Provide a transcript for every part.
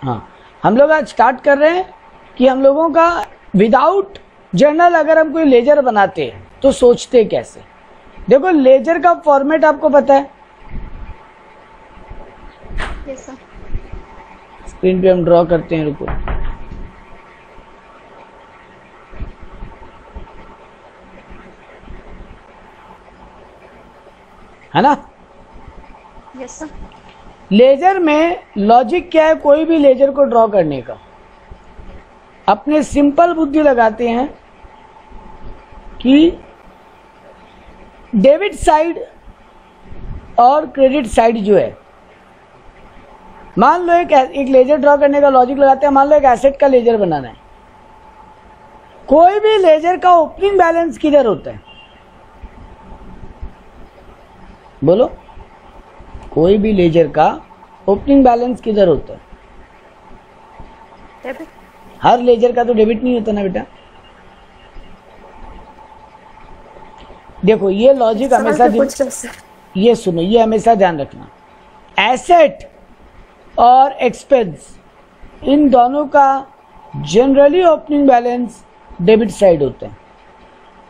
हाँ, हम लोग आज स्टार्ट कर रहे हैं कि हम लोगों का विदाउट जर्नल अगर हम कोई लेजर बनाते हैं तो सोचते कैसे। देखो लेजर का फॉर्मेट आपको पता है। Yes sir. स्क्रीन पे हम ड्रॉ करते हैं, रुको। है ना? Yes sir. लेजर में लॉजिक क्या है कोई भी लेजर को ड्रॉ करने का? अपने सिंपल बुद्धि लगाते हैं कि डेबिट साइड और क्रेडिट साइड जो है, मान लो एक लेजर ड्रॉ करने का लॉजिक लगाते हैं। मान लो एक एसेट का लेजर बनाना है। कोई भी लेजर का ओपनिंग बैलेंस किधर होता है? बोलो, कोई भी लेजर का ओपनिंग बैलेंस किधर होता है? डेबिट। हर लेजर का तो डेबिट नहीं होता ना बेटा। देखो ये लॉजिक हमेशा ये सुनो, ये हमेशा ध्यान रखना। एसेट और एक्सपेंस इन दोनों का generally opening balance debit side होता है,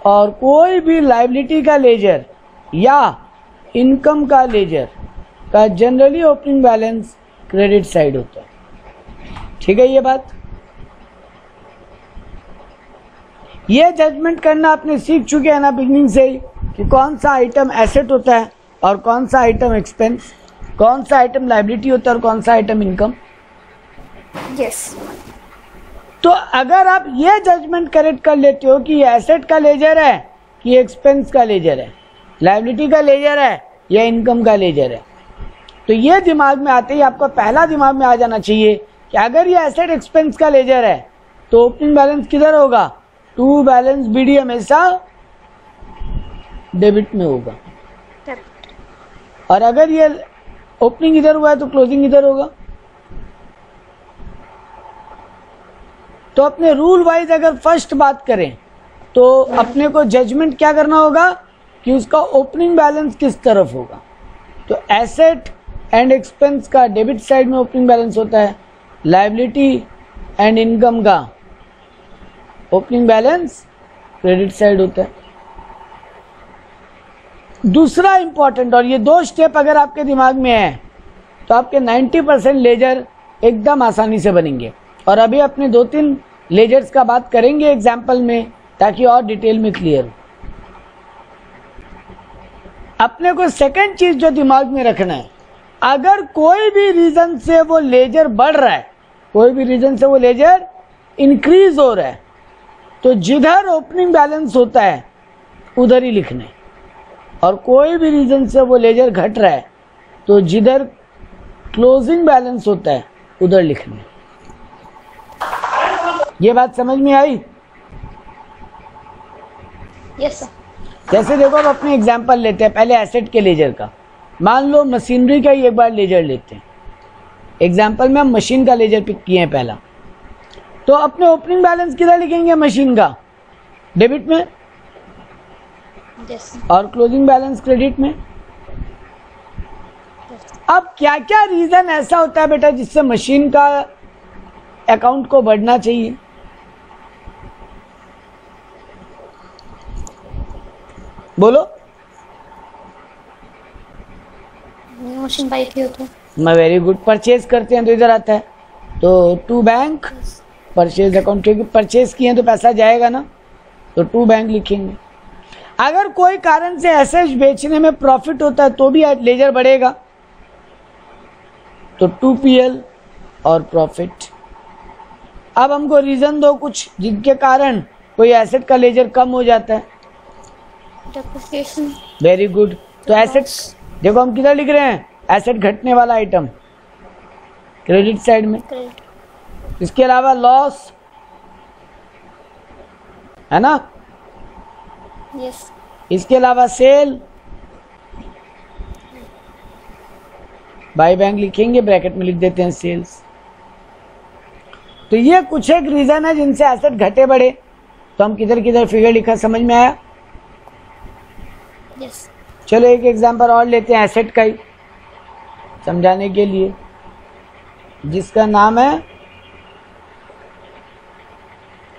और कोई भी लायबिलिटी का लेजर या इनकम का लेजर का generally opening balance credit side होता है। ठीक है ये बात? ये जजमेंट करना आपने सीख चुके हैं ना बिगनिंग से ही कि कौन सा आइटम एसेट होता है और कौन सा आइटम एक्सपेंस, कौन सा आइटम लायबिलिटी होता है और कौन सा आइटम इनकम। यस। तो अगर आप ये जजमेंट करेक्ट कर लेते हो कि ये एसेट का लेजर है कि एक्सपेंस का लेजर है, लायबिलिटी का लेजर है या इनकम का लेजर है, तो ये दिमाग में आते ही आपको पहला दिमाग में आ जाना चाहिए कि अगर ये एसेट एक्सपेंस का लेजर है तो ओपनिंग बैलेंस किधर होगा? टू बैलेंस बीडी हमेशा डेबिट में होगा, और अगर ये ओपनिंग इधर हुआ है तो क्लोजिंग इधर होगा। तो अपने रूल वाइज अगर फर्स्ट बात करें तो अपने को जजमेंट क्या करना होगा कि उसका ओपनिंग बैलेंस किस तरफ होगा। तो एसेट एंड एक्सपेंस का डेबिट साइड में ओपनिंग बैलेंस होता है, लायबिलिटी एंड इनकम का ओपनिंग बैलेंस क्रेडिट साइड होता है। दूसरा इंपॉर्टेंट, और ये दो स्टेप अगर आपके दिमाग में है तो आपके 90% लेजर एकदम आसानी से बनेंगे। और अभी अपने 2-3 लेजर्स का बात करेंगे एग्जाम्पल में ताकि और डिटेल में क्लियर हो। अपने को सेकंड चीज जो दिमाग में रखना है, अगर कोई भी रीजन से वो लेजर बढ़ रहा है, कोई भी रीजन से वो लेजर इंक्रीज हो रहा है, तो जिधर ओपनिंग बैलेंस होता है उधर ही लिखने, और कोई भी रीजन से वो लेजर घट रहा है तो जिधर क्लोजिंग बैलेंस होता है उधर लिखने। ये बात समझ में आई? Yes sir. जैसे देखो अब अपने एग्जांपल लेते हैं पहले एसेट के लेजर का। मान लो मशीनरी का ही एक बार लेजर लेते हैं। एग्जांपल में हम मशीन का लेजर पिक किए हैं पहला, तो अपने ओपनिंग बैलेंस किधर लिखेंगे? मशीन का डेबिट में, यस। और क्लोजिंग बैलेंस क्रेडिट में। अब क्या क्या रीजन ऐसा होता है बेटा जिससे मशीन का अकाउंट को बढ़ना चाहिए? बोलो। मशीन बाई की हो तो मैं वेरी गुड। परचेज करते हैं तो इधर आता है, तो टू बैंक परचेज अकाउंट, क्योंकि परचेज किए तो पैसा जाएगा ना, तो टू बैंक लिखेंगे। अगर कोई कारण से एसेट बेचने में प्रॉफिट होता है तो भी लेजर बढ़ेगा, तो 2PL और प्रॉफिट। अब हमको रीजन दो कुछ जिनके कारण कोई एसेट का लेजर कम हो जाता है। डेप्रिसिएशन। Very good. तो एसेट देखो हम किधर लिख रहे हैं? एसेट घटने वाला आइटम क्रेडिट साइड में। इसके अलावा लॉस है ना? यस। इसके अलावा सेल, बाई बैंक लिखेंगे, ब्रैकेट में लिख देते हैं सेल्स। तो ये कुछ एक रीजन है जिनसे एसेट घटे बढ़े। तो हम किधर किधर फिगर लिखा, समझ में आया? यस। चलो एक एग्जांपल और लेते हैं एसेट का ही समझाने के लिए। जिसका नाम है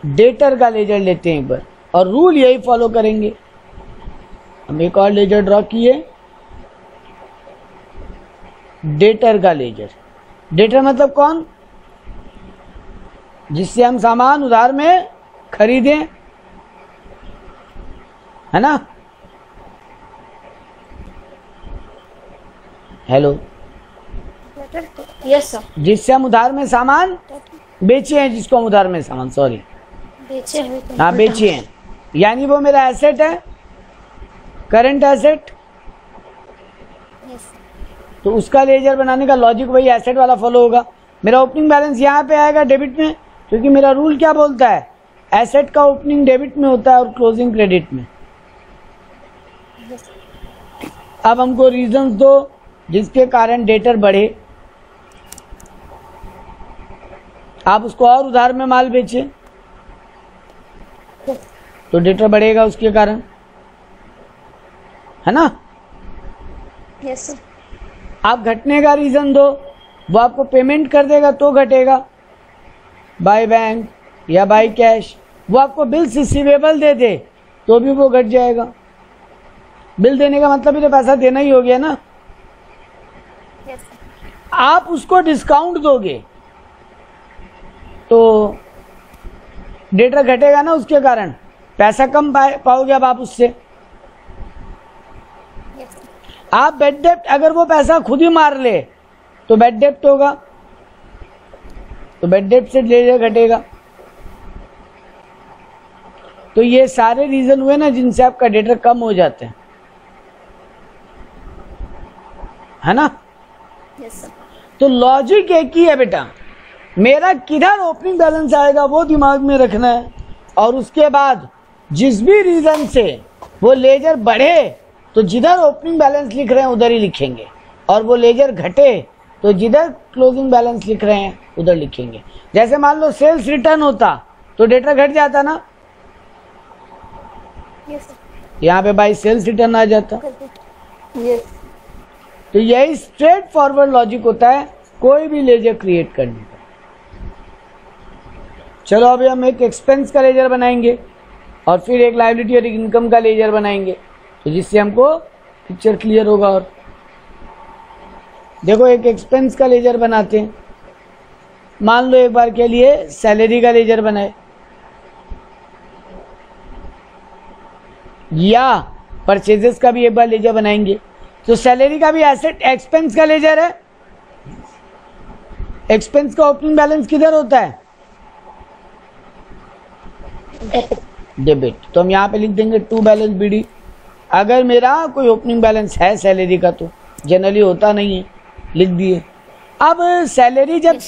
डेटर का लेजर लेते हैं एक बार, और रूल यही फॉलो करेंगे। हम एक और लेजर ड्रॉ किए, डेटर का लेजर। डेटर मतलब कौन? जिससे हम सामान उधार में खरीदें, है ना? Hello, yes sir. जिससे हम उधार में सामान बेचे हैं, जिसको हम उधार में सामान, सॉरी, बेचे हैं। हाँ बेचे हैं, यानी वो मेरा एसेट है, करंट एसेट। यस। तो उसका लेजर बनाने का लॉजिक वही एसेट वाला फॉलो होगा। मेरा ओपनिंग बैलेंस यहाँ पे आएगा डेबिट में, क्योंकि मेरा रूल क्या बोलता है, एसेट का ओपनिंग डेबिट में होता है और क्लोजिंग क्रेडिट में। अब हमको रीजंस दो जिसके कारण डेटर बढ़े। आप उसको और उधार में माल बेचे तो डेटर बढ़ेगा उसके कारण, है ना? Yes sir. आप घटने का रीजन दो, वो आपको पेमेंट कर देगा तो घटेगा, बाय बैंक या बाय कैश। वो आपको बिल्स रिसीवेबल दे दे तो भी वो घट जाएगा। बिल देने का मतलब ही तो पैसा देना ही हो गया ना। यस। आप उसको डिस्काउंट दोगे तो डेटर घटेगा ना, उसके कारण पैसा कम पाओगे अब आप उससे। यस। आप बैड डेप्ट, अगर वो पैसा खुद ही मार ले तो बैड डेप्ट होगा, तो बैड डेप्ट से लेजर घटेगा। तो ये सारे रीजन हुए ना जिनसे आपका डेटर कम हो जाते हैं, है ना? Yes sir. तो लॉजिक एक ही है बेटा, मेरा किधर ओपनिंग बैलेंस आएगा वो दिमाग में रखना है, और उसके बाद जिस भी रीजन से वो लेजर बढ़े तो जिधर ओपनिंग बैलेंस लिख रहे हैं उधर ही लिखेंगे, और वो लेजर घटे तो जिधर क्लोजिंग बैलेंस लिख रहे हैं उधर लिखेंगे। जैसे मान लो सेल्स रिटर्न होता तो डेटर घट जाता ना, यस सर। यहाँ पे बाई सेल्स रिटर्न आ जाता। यस। तो यही स्ट्रेट फॉरवर्ड लॉजिक होता है कोई भी लेजर क्रिएट करने का। चलो अभी हम एक एक्सपेंस का लेजर बनाएंगे और फिर एक लायबिलिटी और एक इनकम का लेजर बनाएंगे, तो जिससे हमको पिक्चर क्लियर होगा। और देखो एक एक्सपेंस का लेजर बनाते हैं। मान लो एक बार के लिए सैलरी का लेजर बनाए, या परचेजेस का भी एक बार लेजर बनाएंगे। तो सैलरी का भी एसेट एक्सपेंस का लेजर है। एक्सपेंस का ओपनिंग बैलेंस किधर होता है? डेबिट। तो हम यहाँ पे लिख देंगे टू बैलेंस बीडी। अगर मेरा कोई ओपनिंग बैलेंस है सैलरी का, तो जनरली होता नहीं है, लिख दिए। अब सैलरी जब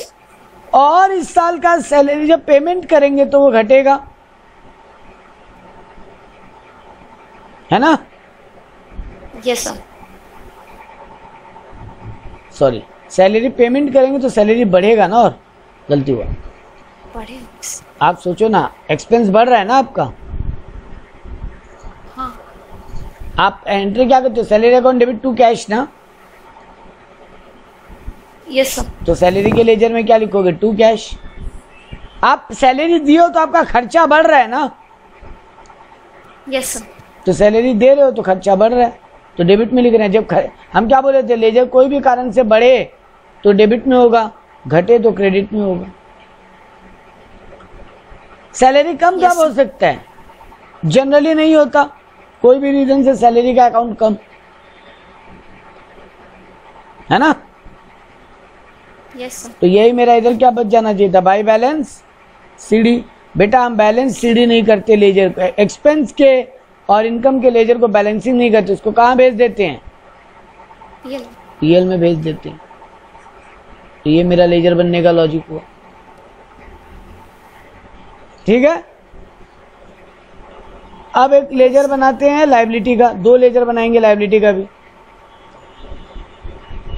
और इस साल का सैलरी जब पेमेंट करेंगे तो वो घटेगा, है ना? Yes sir. Sorry, salary payment करेंगे तो सैलरी बढ़ेगा ना, और गलती हुआ। बढ़ेगा। आप सोचो ना, एक्सपेंस बढ़ रहा है ना आपका। हाँ। आप एंट्री क्या करते हो? Salary account debit to cash ना। Yes sir. तो सैलरी के लेजर में क्या लिखोगे? To cash. आप सैलरी दियो तो आपका खर्चा बढ़ रहा है ना। Yes sir. तो सैलरी दे रहे हो तो खर्चा बढ़ रहा है, तो डेबिट में लिख रहे हैं। जब हम क्या बोले थे, लेजर कोई भी कारण से बढ़े तो डेबिट में होगा, घटे तो क्रेडिट में होगा। सैलरी कम कब हो सकता है? जनरली नहीं होता, कोई भी रीजन से सैलरी का अकाउंट कम, है ना? Yes sir. तो यही मेरा इधर क्या बच जाना चाहिए था, बाई बैलेंस सीडी। बेटा हम बैलेंस सीडी नहीं करते लेजर को, एक्सपेंस के और इनकम के लेजर को बैलेंसिंग नहीं करते, उसको कहाँ भेज देते हैं? पीएल में भेज देते हैं। तो ये मेरा लेजर बनने का लॉजिक हुआ, ठीक है। अब एक लेजर बनाते हैं लायबिलिटी का, दो लेजर बनाएंगे लायबिलिटी का भी।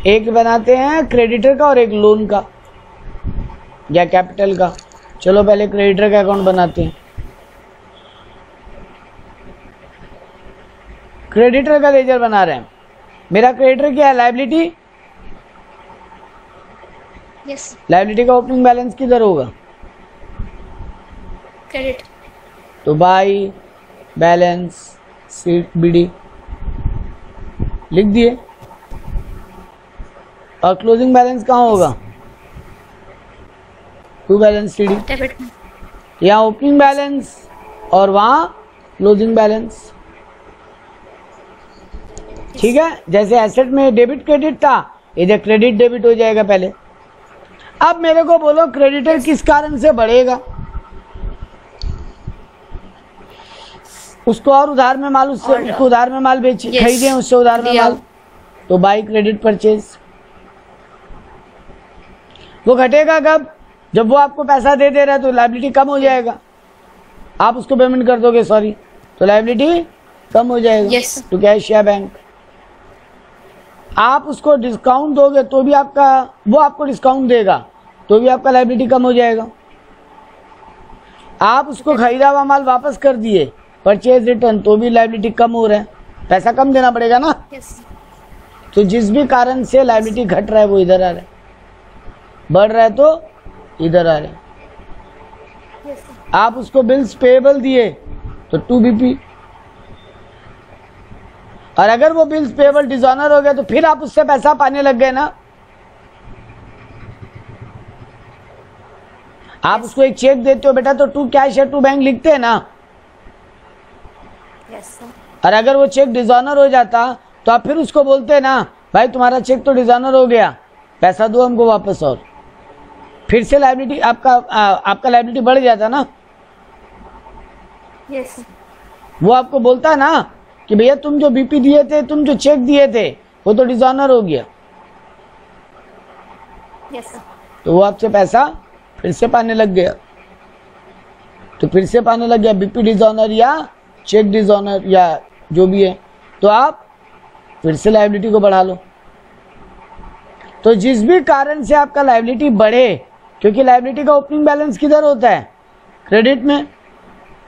एक बनाते हैं क्रेडिटर का और एक लोन का या कैपिटल का। चलो पहले क्रेडिटर का अकाउंट बनाते हैं। क्रेडिटर का लेजर बना रहे हैं। मेरा क्रेडिटर क्या है? लायबिलिटी। यस लायबिलिटी का ओपनिंग बैलेंस किधर होगा? क्रेडिट तो बाई बैलेंस शीट बीडी लिख दिए। और क्लोजिंग बैलेंस कहाँ होगा? To balance c d. डेबिट यहाँ ओपनिंग बैलेंस और वहाँ क्लोजिंग बैलेंस। ठीक है, जैसे एसेट में डेबिट क्रेडिट था, इधर क्रेडिट डेबिट हो जाएगा पहले। अब मेरे को बोलो क्रेडिटर किस कारण से बढ़ेगा? उसको और उधार में माल, उसको उधार में माल बेचे, खरीदे उससे उधार में माल, तो बाई क्रेडिट परचेज। वो घटेगा कब? जब वो आपको पैसा दे रहा है तो लायबिलिटी कम हो जाएगा, आप उसको पेमेंट कर दोगे, सॉरी, तो लायबिलिटी कम हो जाएगा। तो कैश या बैंक। आप उसको डिस्काउंट दोगे तो भी आपका, वो आपको डिस्काउंट देगा तो भी आपका लायबिलिटी कम हो जाएगा। आप उसको खरीदा हुआ माल वापस कर दिए, परचेज रिटर्न, तो भी लायबिलिटी कम हो रहा है, पैसा कम देना पड़ेगा ना। तो जिस भी कारण से लायबिलिटी घट रहा है वो इधर आ रहा है, बढ़ रहा है तो इधर आ रहा है। आप उसको बिल्स पेएबल दिए तो 2 BP, और अगर वो बिल्स पेएबल डिसऑनर हो गया तो फिर आप उससे पैसा पाने लग गए ना। आप उसको एक चेक देते हो बेटा तो 2 कैश या 2 बैंक लिखते हैं ना। और अगर वो चेक डिसऑनर हो जाता तो आप फिर उसको बोलते हैं ना, भाई तुम्हारा चेक तो डिसऑनर हो गया, पैसा दो हमको वापस। और फिर से लायबिलिटी आपका लायबिलिटी बढ़ जाता ना। वो आपको बोलता ना कि भैया तुम जो बीपी दिए थे, तुम जो चेक दिए थे, वो तो डिसऑनर हो गया। तो वो आपसे पैसा फिर से पाने लग गया। तो फिर से पाने लग गया, बीपी डिसऑनर या चेक डिसऑनर या जो भी है, तो आप फिर से लायबिलिटी को बढ़ा लो। तो जिस भी कारण से आपका लायबिलिटी बढ़े, क्योंकि लायबिलिटी का ओपनिंग बैलेंस किधर होता है? क्रेडिट में।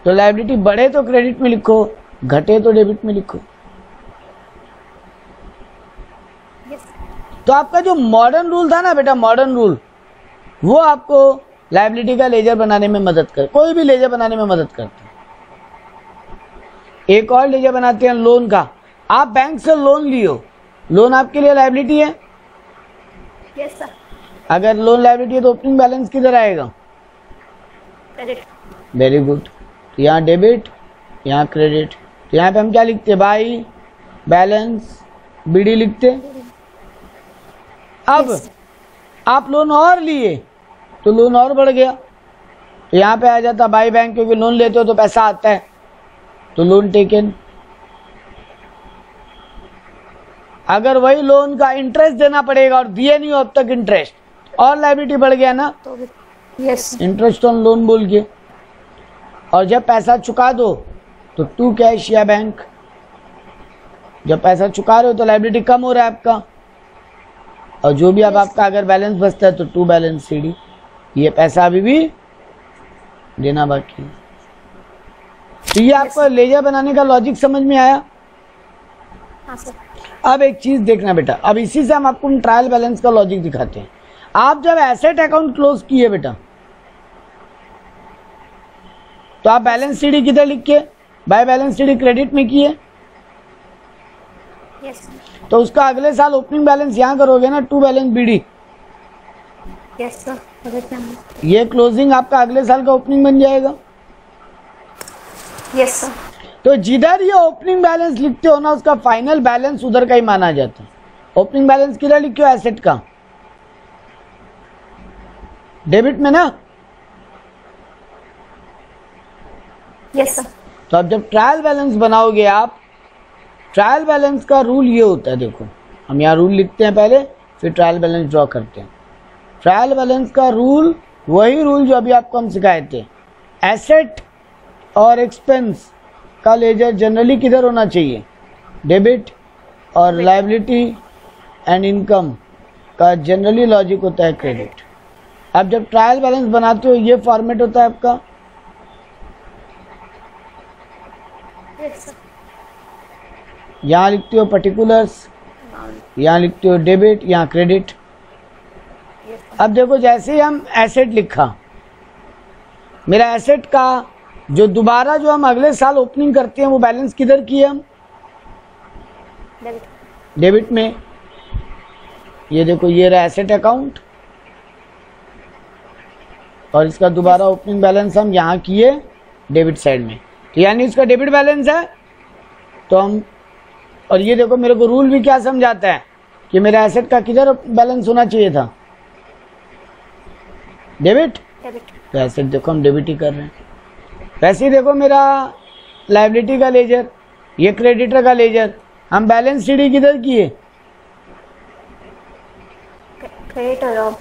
तो लायबिलिटी बढ़े तो क्रेडिट में लिखो, घटे तो डेबिट में लिखो। तो आपका जो मॉडर्न रूल था ना बेटा, मॉडर्न रूल, वो आपको लायबिलिटी का लेजर बनाने में मदद कर, कोई भी लेजर बनाने में मदद करता है। एक और लेजर बनाते हैं लोन का। आप बैंक से लोन लियो, लोन आपके लिए लायबिलिटी है। Yes sir. अगर लोन लायबिलिटी है तो ओपनिंग बैलेंस किधर आएगा? क्रेडिट। Very good. तो यहाँ डेबिट, यहाँ क्रेडिट। तो यहाँ पे हम क्या लिखते? बाई बैलेंस बीडी लिखते। अब आप लोन और लिए तो लोन और बढ़ गया, तो यहाँ पे आ जाता बाई बैंक, क्योंकि लोन लेते हो तो पैसा आता है, तो लोन टेकन। अगर वही लोन का इंटरेस्ट देना पड़ेगा और दिए नहीं हो अब तक इंटरेस्ट, और लायबिलिटी बढ़ गया ना। यस। इंटरेस्ट ऑन लोन बोल के। और जब पैसा चुका दो तो 2 कैश या बैंक। जब पैसा चुका रहे हो तो लायबिलिटी कम हो रहा है आपका, और जो भी अब आपका अगर बैलेंस बचता है तो 2 बैलेंस सीडी। ये पैसा अभी भी देना बाकी है। तो ये आपको लेजर बनाने का लॉजिक समझ में आया? हाँ सर। अब एक चीज देखना बेटा, अब इसी से हम आपको ट्रायल बैलेंस का लॉजिक दिखाते हैं। आप जब एसेट अकाउंट क्लोज किए बेटा, तो आप बैलेंस सीडी किधर लिख के? बाय बैलेंस सीडी क्रेडिट में किए। यस। तो उसका अगले साल ओपनिंग बैलेंस यहाँ करोगे ना, 2 बैलेंस बीडी। Yes sir. ये क्लोजिंग आपका अगले साल का ओपनिंग बन जाएगा। Yes sir. तो जिधर ये ओपनिंग बैलेंस लिखते हो ना, उसका फाइनल बैलेंस उधर का ही माना जाता है। ओपनिंग बैलेंस किधर लिखे हो? एसेट का, डेबिट में ना। Yes sir. तो अब जब ट्रायल बैलेंस बनाओगे आप, ट्रायल बैलेंस का रूल ये होता है, देखो हम यहाँ रूल लिखते हैं पहले, फिर ट्रायल बैलेंस ड्रॉ करते हैं। ट्रायल बैलेंस का रूल वही रूल जो अभी आपको हम सिखाए थे। एसेट और एक्सपेंस का लेजर जनरली किधर होना चाहिए? डेबिट। और लायबिलिटी एंड इनकम का जनरली लॉजिक होता है क्रेडिट। अब जब ट्रायल बैलेंस बनाते हो ये फॉर्मेट होता है आपका। यहाँ लिखते हो पर्टिकुलर्स, यहाँ लिखते हो डेबिट, यहाँ क्रेडिट। अब देखो जैसे ही हम एसेट लिखा, मेरा एसेट का जो दोबारा जो हम अगले साल ओपनिंग करते हैं वो बैलेंस किधर की है हम? डेबिट। डेबिट में। ये देखो ये रहा एसेट अकाउंट और इसका दोबारा ओपनिंग बैलेंस हम यहाँ किए डेबिट साइड में, तो यानी इसका डेबिट बैलेंस है। तो हम, और ये देखो मेरे को रूल भी क्या समझाता है कि मेरा एसेट का किधर बैलेंस होना चाहिए था? डेबिट। तो एसेट देखो हम डेबिट ही कर रहे हैं। वैसे ही देखो मेरा लायबिलिटी का लेजर, ये क्रेडिटर का लेजर, हम बैलेंस शीट किधर किए? क्रेडिटर।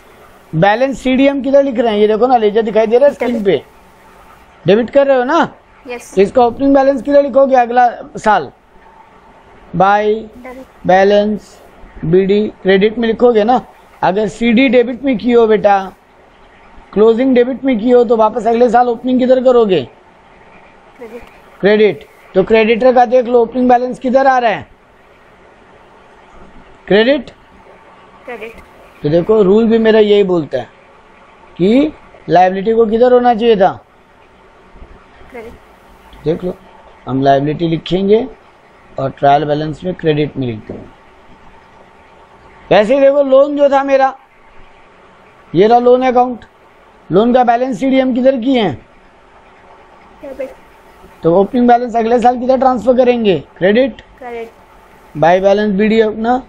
बैलेंस शीट हम किधर लिख रहे हैं? ये देखो ना लेजर दिखाई दे रहा है स्क्रीन पे, डेबिट कर रहे हो ना? यस। तो इसका ओपनिंग बैलेंस किधर लिखोगे अगला साल? बाय बैलेंस बीडी क्रेडिट में लिखोगे ना। अगर सीडी डेबिट में की हो बेटा, क्लोजिंग डेबिट में की हो, तो वापस अगले साल ओपनिंग किधर करोगे? क्रेडिट। तो क्रेडिटर का देख लो ओपनिंग बैलेंस किधर आ रहा है? क्रेडिट। तो देखो रूल भी मेरा यही बोलता है कि लायबिलिटी को किधर होना चाहिए था? देख लो हम लायबिलिटी लिखेंगे और ट्रायल बैलेंस में क्रेडिट में लिख देंगे। वैसे ही देखो लोन जो था मेरा, ये रहा लोन अकाउंट, लोन का बैलेंस शीट हम किधर किए हैं? तो ओपनिंग बैलेंस अगले साल किधर ट्रांसफर करेंगे? क्रेडिट। बाय बैलेंस बीडी अपना,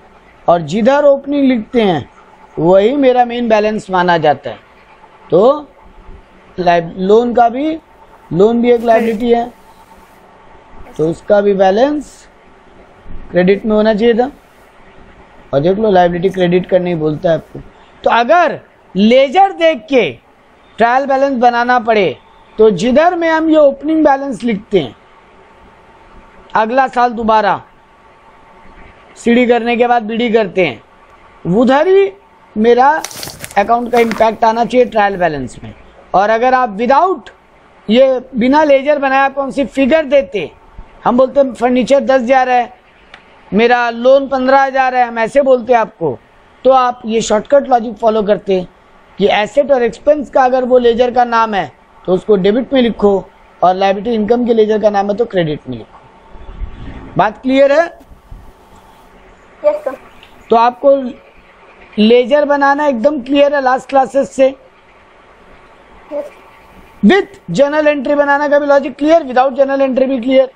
और जिधर ओपनिंग लिखते हैं वही मेरा मेन बैलेंस माना जाता है। तो लोन का भी, लोन भी एक लायबिलिटी है, तो उसका भी बैलेंस क्रेडिट में होना चाहिए था। और देख लो लायबिलिटी क्रेडिट करने ही बोलता है आपको। तो अगर लेजर देख के ट्रायल बैलेंस बनाना पड़े तो जिधर में हम ये ओपनिंग बैलेंस लिखते हैं अगला साल दोबारा सीडी करने के बाद बीडी करते हैं, उधर ही मेरा अकाउंट का इम्पैक्ट आना चाहिए ट्रायल बैलेंस में। और अगर आप विदाउट ये बिना लेजर बनाए आप कौन सी फिगर देते, हम बोलते हैं फर्नीचर 10,000 है, मेरा लोन 15,000 है, हम ऐसे बोलते हैं आपको, तो आप ये शॉर्टकट लॉजिक फॉलो करते कि एसेट और एक्सपेंस का अगर वो लेजर का नाम है तो उसको डेबिट में लिखो, और लायबिलिटी इनकम के लेजर का नाम है तो क्रेडिट में लिखो। बात क्लियर है? Yes sir. तो आपको लेजर बनाना एकदम क्लियर है लास्ट क्लासेस से? यस। विथ जर्नल एंट्री बनाना का भी logic clear, without journal entry भी क्लियर,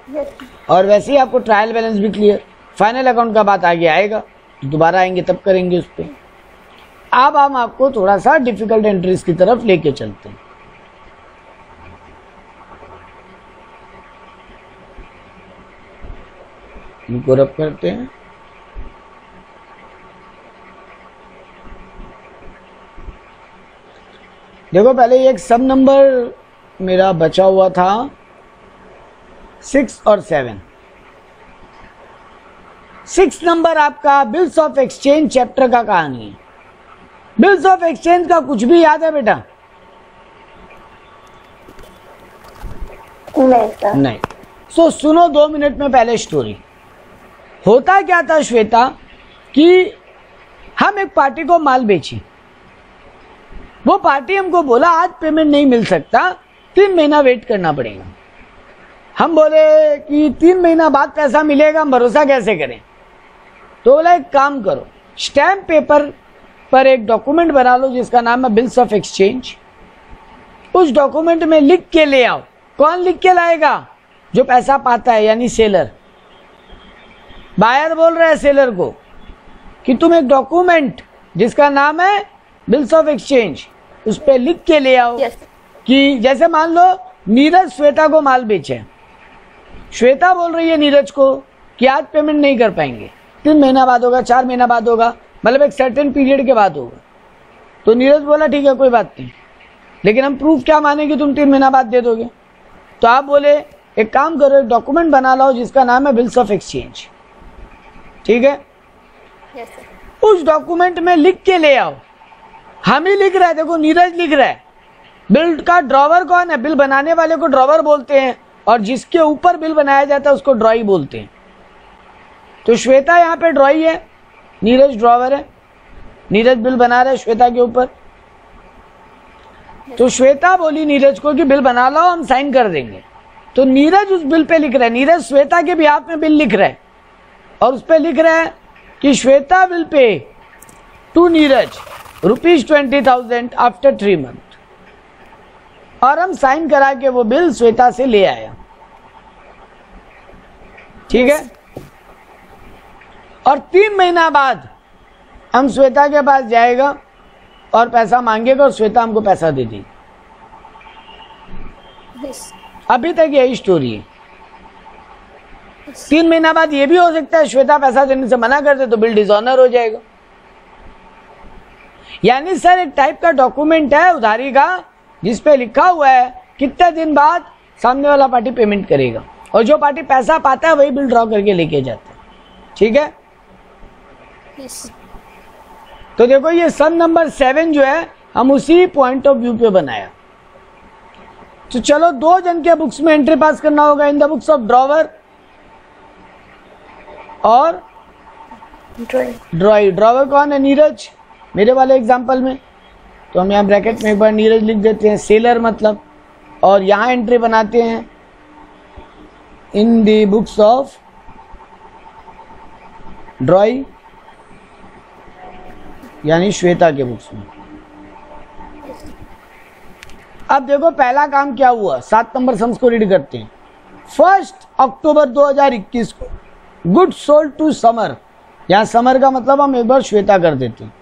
यस। और वैसे ही आपको ट्रायल बैलेंस भी क्लियर। फाइनल अकाउंट का बात आगे आएगा, दोबारा आएंगे तब करेंगे उस पर। अब हम आपको थोड़ा सा डिफिकल्ट एंट्रीज की तरफ लेके चलते हैं। इनको रब करते हैं। देखो पहले एक सब नंबर मेरा बचा हुआ था 6 और 7। 6 नंबर आपका बिल्स ऑफ एक्सचेंज चैप्टर का कहानी है। बिल्स ऑफ एक्सचेंज का कुछ भी याद है बेटा? नहीं। सो सुनो 2 मिनट में पहले स्टोरी। होता क्या था श्वेता कि हम एक पार्टी को माल बेची, वो पार्टी हमको बोला आज पेमेंट नहीं मिल सकता, 3 महीना वेट करना पड़ेगा। हम बोले कि 3 महीना बाद पैसा मिलेगा, हम भरोसा कैसे करें? तो बोला एक काम करो, स्टैम्प पेपर पर एक डॉक्यूमेंट बना लो जिसका नाम है बिल्स ऑफ एक्सचेंज। उस डॉक्यूमेंट में लिख के ले आओ। कौन लिख के लाएगा? जो पैसा पाता है, यानी सेलर। बायर बोल रहा है सेलर को कि तुम एक डॉक्यूमेंट जिसका नाम है बिल्स ऑफ एक्सचेंज उस पर लिख के ले आओ। yes. कि जैसे मान लो नीरज श्वेता को माल बेचे, श्वेता बोल रही है नीरज को कि आज पेमेंट नहीं कर पाएंगे, 3 महीना बाद होगा, 4 महीना बाद होगा, मतलब एक सर्टेन पीरियड के बाद होगा। तो नीरज बोला ठीक है कोई बात नहीं, लेकिन हम प्रूफ क्या माने कि तुम 3 महीना बाद दे दोगे? तो आप बोले एक काम करो, एक डॉक्यूमेंट बना लो जिसका नाम है बिल्स ऑफ एक्सचेंज। ठीक है? yes, उस डॉक्यूमेंट में लिख के ले आओ। हम ही लिख रहे हैं, देखो नीरज लिख रहा है। बिल का ड्रॉवर कौन है? बिल बनाने वाले को ड्रॉवर बोलते हैं, और जिसके ऊपर बिल बनाया जाता है उसको ड्रॉई बोलते हैं। तो श्वेता यहाँ पे ड्रॉई है, नीरज ड्रॉवर है। नीरज बिल बना रहा है श्वेता के ऊपर। तो श्वेता बोली नीरज को कि बिल बना लो, हम साइन कर देंगे। तो नीरज उस बिल पे लिख रहा है, नीरज श्वेता के बिहाफ में बिल लिख रहा है और उस पे लिख रहा है कि Shweta will pay to Neeraj ₹20,000 after 3 month. और हम साइन करा के वो बिल श्वेता से ले आया, ठीक है। और 3 महीना बाद हम श्वेता के पास जाएगा और पैसा मांगेगा और श्वेता हमको पैसा दे देगी। अभी तक यही स्टोरी है। 3 महीना बाद ये भी हो सकता है श्वेता पैसा देने से मना कर दे तो बिल डिसऑनर हो जाएगा। यानी सर एक टाइप का डॉक्यूमेंट है उधारी का जिसपे लिखा हुआ है कितने दिन बाद सामने वाला पार्टी पेमेंट करेगा और जो पार्टी पैसा पाता है वही बिल ड्रॉ करके लेके जाता है, ठीक है। तो देखो ये सन नंबर 7 जो है हम उसी पॉइंट ऑफ व्यू पे बनाया। तो चलो 2 जन के बुक्स में एंट्री पास करना होगा इन द बुक्स ऑफ ड्रॉवर और ड्रॉई। ड्रॉवर कौन है? नीरज, मेरे वाले एग्जांपल में। तो हम यहाँ ब्रैकेट में एक बार नीरज लिख देते हैं, सेलर मतलब, और यहाँ एंट्री बनाते हैं इन द बुक्स ऑफ ड्रॉई यानी श्वेता के बुक्स में। अब देखो पहला काम क्या हुआ, 7 नंबर सम्स को रीड करते हैं। 1 अक्टूबर 2021 को गुड सोल्ड टू समर, यहां समर का मतलब हम एक बार श्वेता कर देते हैं।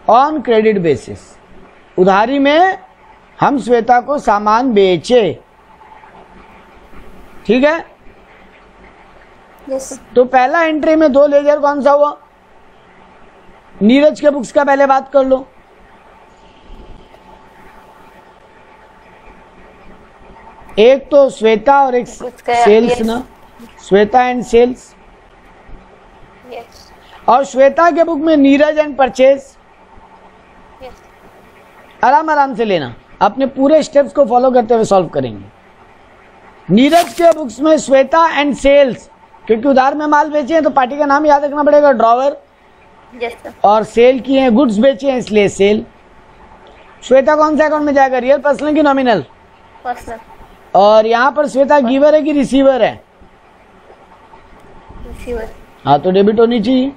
ऑन क्रेडिट बेसिस, उधारी में हम श्वेता को सामान बेचे, ठीक है। तो पहला एंट्री में 2 लेजर कौन सा हुआ? नीरज के बुक्स का पहले बात कर लो। एक तो श्वेता और एक सेल्स ना, श्वेता एंड सेल्स। और श्वेता के बुक में नीरज एंड परचेज। आराम आराम से लेना, अपने पूरे स्टेप्स को फॉलो करते हुए सॉल्व करेंगे। नीरज के बुक्स में श्वेता एंड सेल्स, क्योंकि उधार में माल बेचे हैं तो पार्टी का नाम याद रखना पड़ेगा, ड्रॉवर। और सेल किए हैं, गुड्स बेचे हैं इसलिए सेल। श्वेता कौन से अकाउंट में जाएगा, रियल पर्सनल की नॉमिनल? पर्सनल। और यहाँ पर श्वेता गिवर है कि रिसीवर है? रिसीवर। हाँ तो डेबिट होनी चाहिए।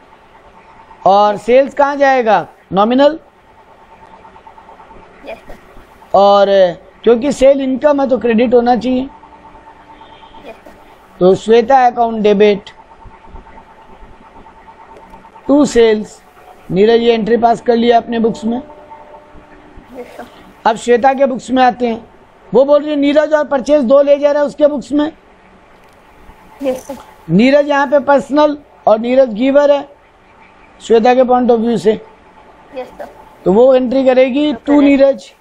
और सेल्स कहाँ जाएगा, नॉमिनल। और क्योंकि सेल इनकम है तो क्रेडिट होना चाहिए, तो Shweta account debit to sales. Neeraj ये एंट्री पास कर लिया अपने बुक्स में। अब श्वेता के बुक्स में आते हैं, वो बोल रही है नीरज और परचेज 2 लेजर है उसके बुक्स में। नीरज यहाँ पे पर्सनल और नीरज गिवर है श्वेता के पॉइंट ऑफ व्यू से। तो वो एंट्री करेगी टू नीरज,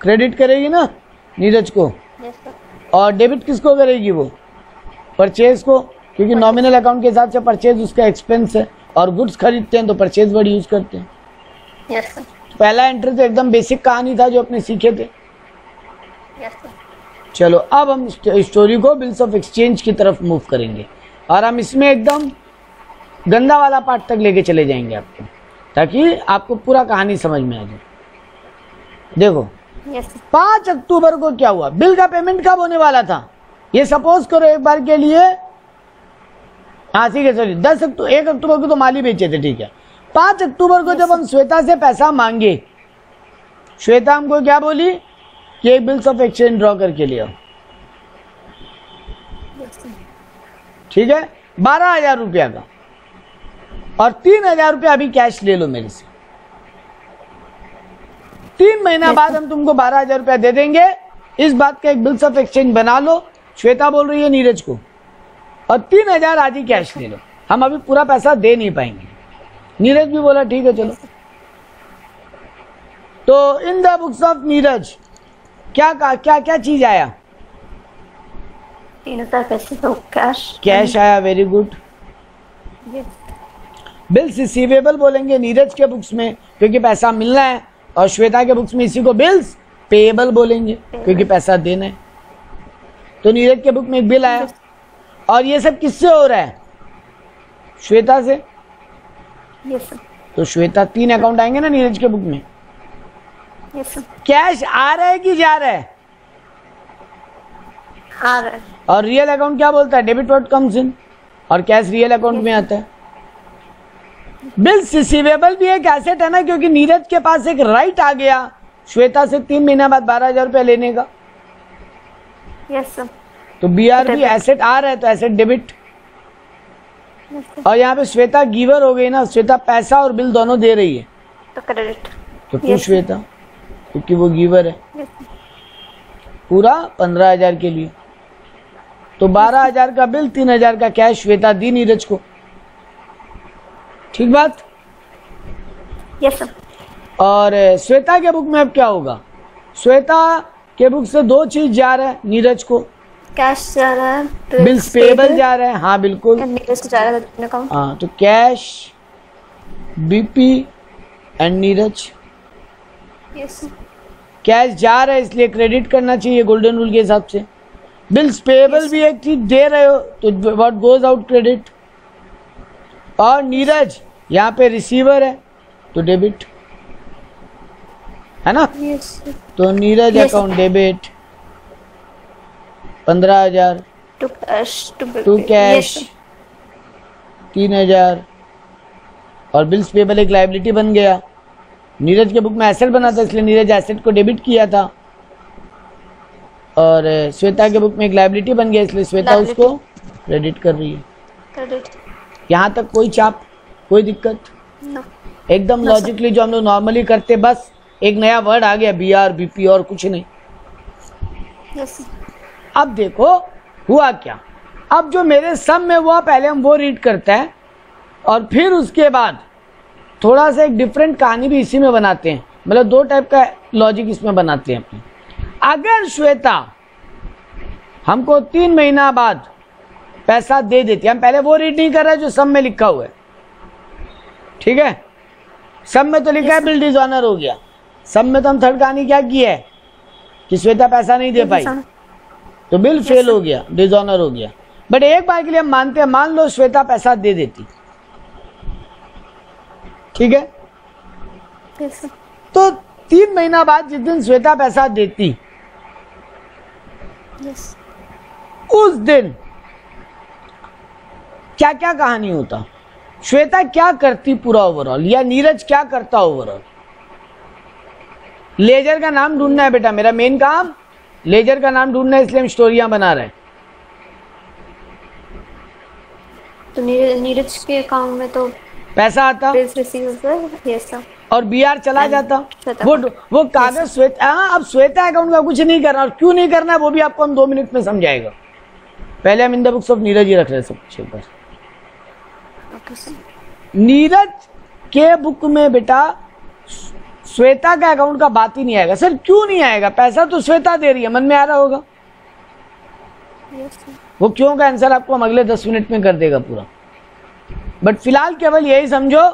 क्रेडिट करेगी ना नीरज को। और डेबिट किसको करेगी, वो परचेज को, क्योंकि नॉमिनल अकाउंट के हिसाब से परचेज उसका एक्सपेंस है और गुड्स खरीदते हैं तो परचेज वर्ड यूज करते हैं। पहला एंट्री तो एकदम बेसिक कहानी था जो अपने सीखे थे। चलो अब हम स्टोरी को बिल्स ऑफ एक्सचेंज की तरफ मूव करेंगे और हम इसमें एकदम गंदा वाला पार्ट तक लेके चले जाएंगे आपको, ताकि आपको पूरा कहानी समझ में आ जाए। देखो 5 अक्टूबर को क्या हुआ, बिल का पेमेंट कब होने वाला था, ये सपोज करो एक बार के लिए, हाँ ठीक है सॉरी 1 अक्टूबर को तो माल ही बेचे थे, ठीक है। 5 अक्टूबर को जब हम श्वेता से पैसा मांगे, श्वेता हमको क्या बोली कि एक बिल्स ऑफ एक्सचेंज ड्रॉ करके लिया, ठीक है, 12,000 रुपया का, और 3,000 रुपया अभी कैश ले लो मेरे से। 3 महीना बाद हम तुमको 12,000 रुपया दे देंगे, इस बात का एक बिल्स ऑफ एक्सचेंज बना लो। श्वेता बोल रही है नीरज को, और 3,000 आज ही कैश ले लो, हम अभी पूरा पैसा दे नहीं पाएंगे। नीरज भी बोला ठीक है चलो। तो इन द बुक्स ऑफ नीरज क्या क्या चीज आया, 3,000 पैसे तो कैश आया, वेरी गुड। बिल्स रिसीवेबल बोलेंगे नीरज के बुक्स में क्योंकि पैसा मिलना है, और श्वेता के बुक्स में इसी को बिल्स पेएबल बोलेंगे क्योंकि पैसा देना है। तो नीरज के बुक में एक बिल आया, और ये सब किससे हो रहा है, श्वेता से। Yes, sir. तो श्वेता 3 अकाउंट आएंगे ना नीरज के बुक में। Yes, sir. कैश आ रहा है कि जा रहा है? आ रहा है। और रियल अकाउंट क्या बोलता है? डेबिट व्हाट कम्स इन, और कैश रियल अकाउंट में आता है। बिल्स रिसीवेबल भी एक एसेट है ना, क्योंकि नीरज के पास एक राइट आ गया श्वेता से 3 महीना बाद 12,000 रुपया लेने का। Yes, sir. तो BRB एसेट आ रहा है तो एसेट डेबिट। Yes, sir. और यहाँ पे श्वेता गिवर हो गई ना, श्वेता पैसा और बिल दोनों दे रही है, तो क्रेडिट। तो टू Yes, sir. श्वेता, क्योंकि वो गिवर है Yes, sir. पूरा 15,000 के लिए। तो 12,000 का बिल, 3,000 का कैश श्वेता दी नीरज को। ठीक बात। Yes, sir. और श्वेता के बुक में अब क्या होगा? श्वेता के बुक से 2 चीज जा रहा है नीरज को। कैश जा रहा है, बिल्स पेबल जा रहा है, हाँ बिल्कुल, नीरज को जा रहा है अकाउंट। हाँ। तो cash, BP and Neeraj. Yes, sir. Cash जा रहा है इसलिए क्रेडिट करना चाहिए गोल्डन रूल के हिसाब से। बिल्स पेबल भी एक चीज दे रहे हो तो व्हाट गोज आउट क्रेडिट। और नीरज यहाँ पे रिसीवर है तो डेबिट है ना। Yes, sir. तो Neeraj Yes, account debit 15,000, To cash, to bill. To Yes, cash sir. 3,000, और बिल्स पेबल एक लायबिलिटी बन गया। नीरज के बुक में एसेट बना था इसलिए नीरज एसेट को डेबिट किया था, और श्वेता के बुक में एक लायबिलिटी बन गया इसलिए श्वेता Liability. उसको क्रेडिट कर रही है। Credit. यहाँ तक कोई चाप, कोई दिक्कत? No. एकदम No, लॉजिकली जो हम लोग नॉर्मली करते, बस एक नया वर्ड आ गया BR BP और कुछ नहीं। Yes, sir. अब देखो हुआ क्या। अब जो मेरे सम में हुआ पहले हम वो रीड करते हैं, और फिर उसके बाद थोड़ा सा एक डिफरेंट कहानी भी इसी में बनाते हैं, मतलब 2 टाइप का लॉजिक इसमें बनाते हैं अपने। अगर श्वेता हमको 3 महीना बाद पैसा दे देती, हम पहले वो रीड नहीं कर रहे जो सम में लिखा हुआ है, ठीक है। सम में तो लिखा है बिल डिसऑनर हो गया, सम में तो हम थर्ड कहानी क्या की है कि श्वेता पैसा नहीं दे पाई तो बिल फेल हो गया, डिसऑनर हो गया। बट एक बार के लिए हम मानते हैं, मान लो श्वेता पैसा दे देती, ठीक है। Yes, sir. तो 3 महीना बाद जिस दिन श्वेता पैसा देती, Yes. उस दिन क्या क्या कहानी होता, श्वेता क्या करती पूरा ओवरऑल, या नीरज क्या करता ओवरऑल। लेजर का नाम ढूंढना है बेटा, मेरा मेन काम लेजर का नाम ढूंढना है, इसलिए हम स्टोरियां बना रहे हैं। तो नीरज के अकाउंट में तो पैसा आता बिल्स रिसीवेबल। Yes, sir. और BR चला जाता, श्वेता वो कागज श्वेता। हाँ, अब श्वेता अकाउंट का कुछ नहीं करना, और क्यों नहीं करना है वो भी आपको हम 2 मिनट में समझाएगा। पहले हम in the books of Neeraj ही रख रहे हैं सब कुछ एक बार। Okay, sir. नीरज के बुक में बेटा श्वेता का अकाउंट का बात ही नहीं आएगा। सर क्यों नहीं आएगा? पैसा तो श्वेता दे रही है, मन में आ रहा होगा। Yes, sir. वो क्यों का आंसर आपको हम अगले 10 मिनट में कर देगा पूरा। बट फिलहाल केवल यही समझो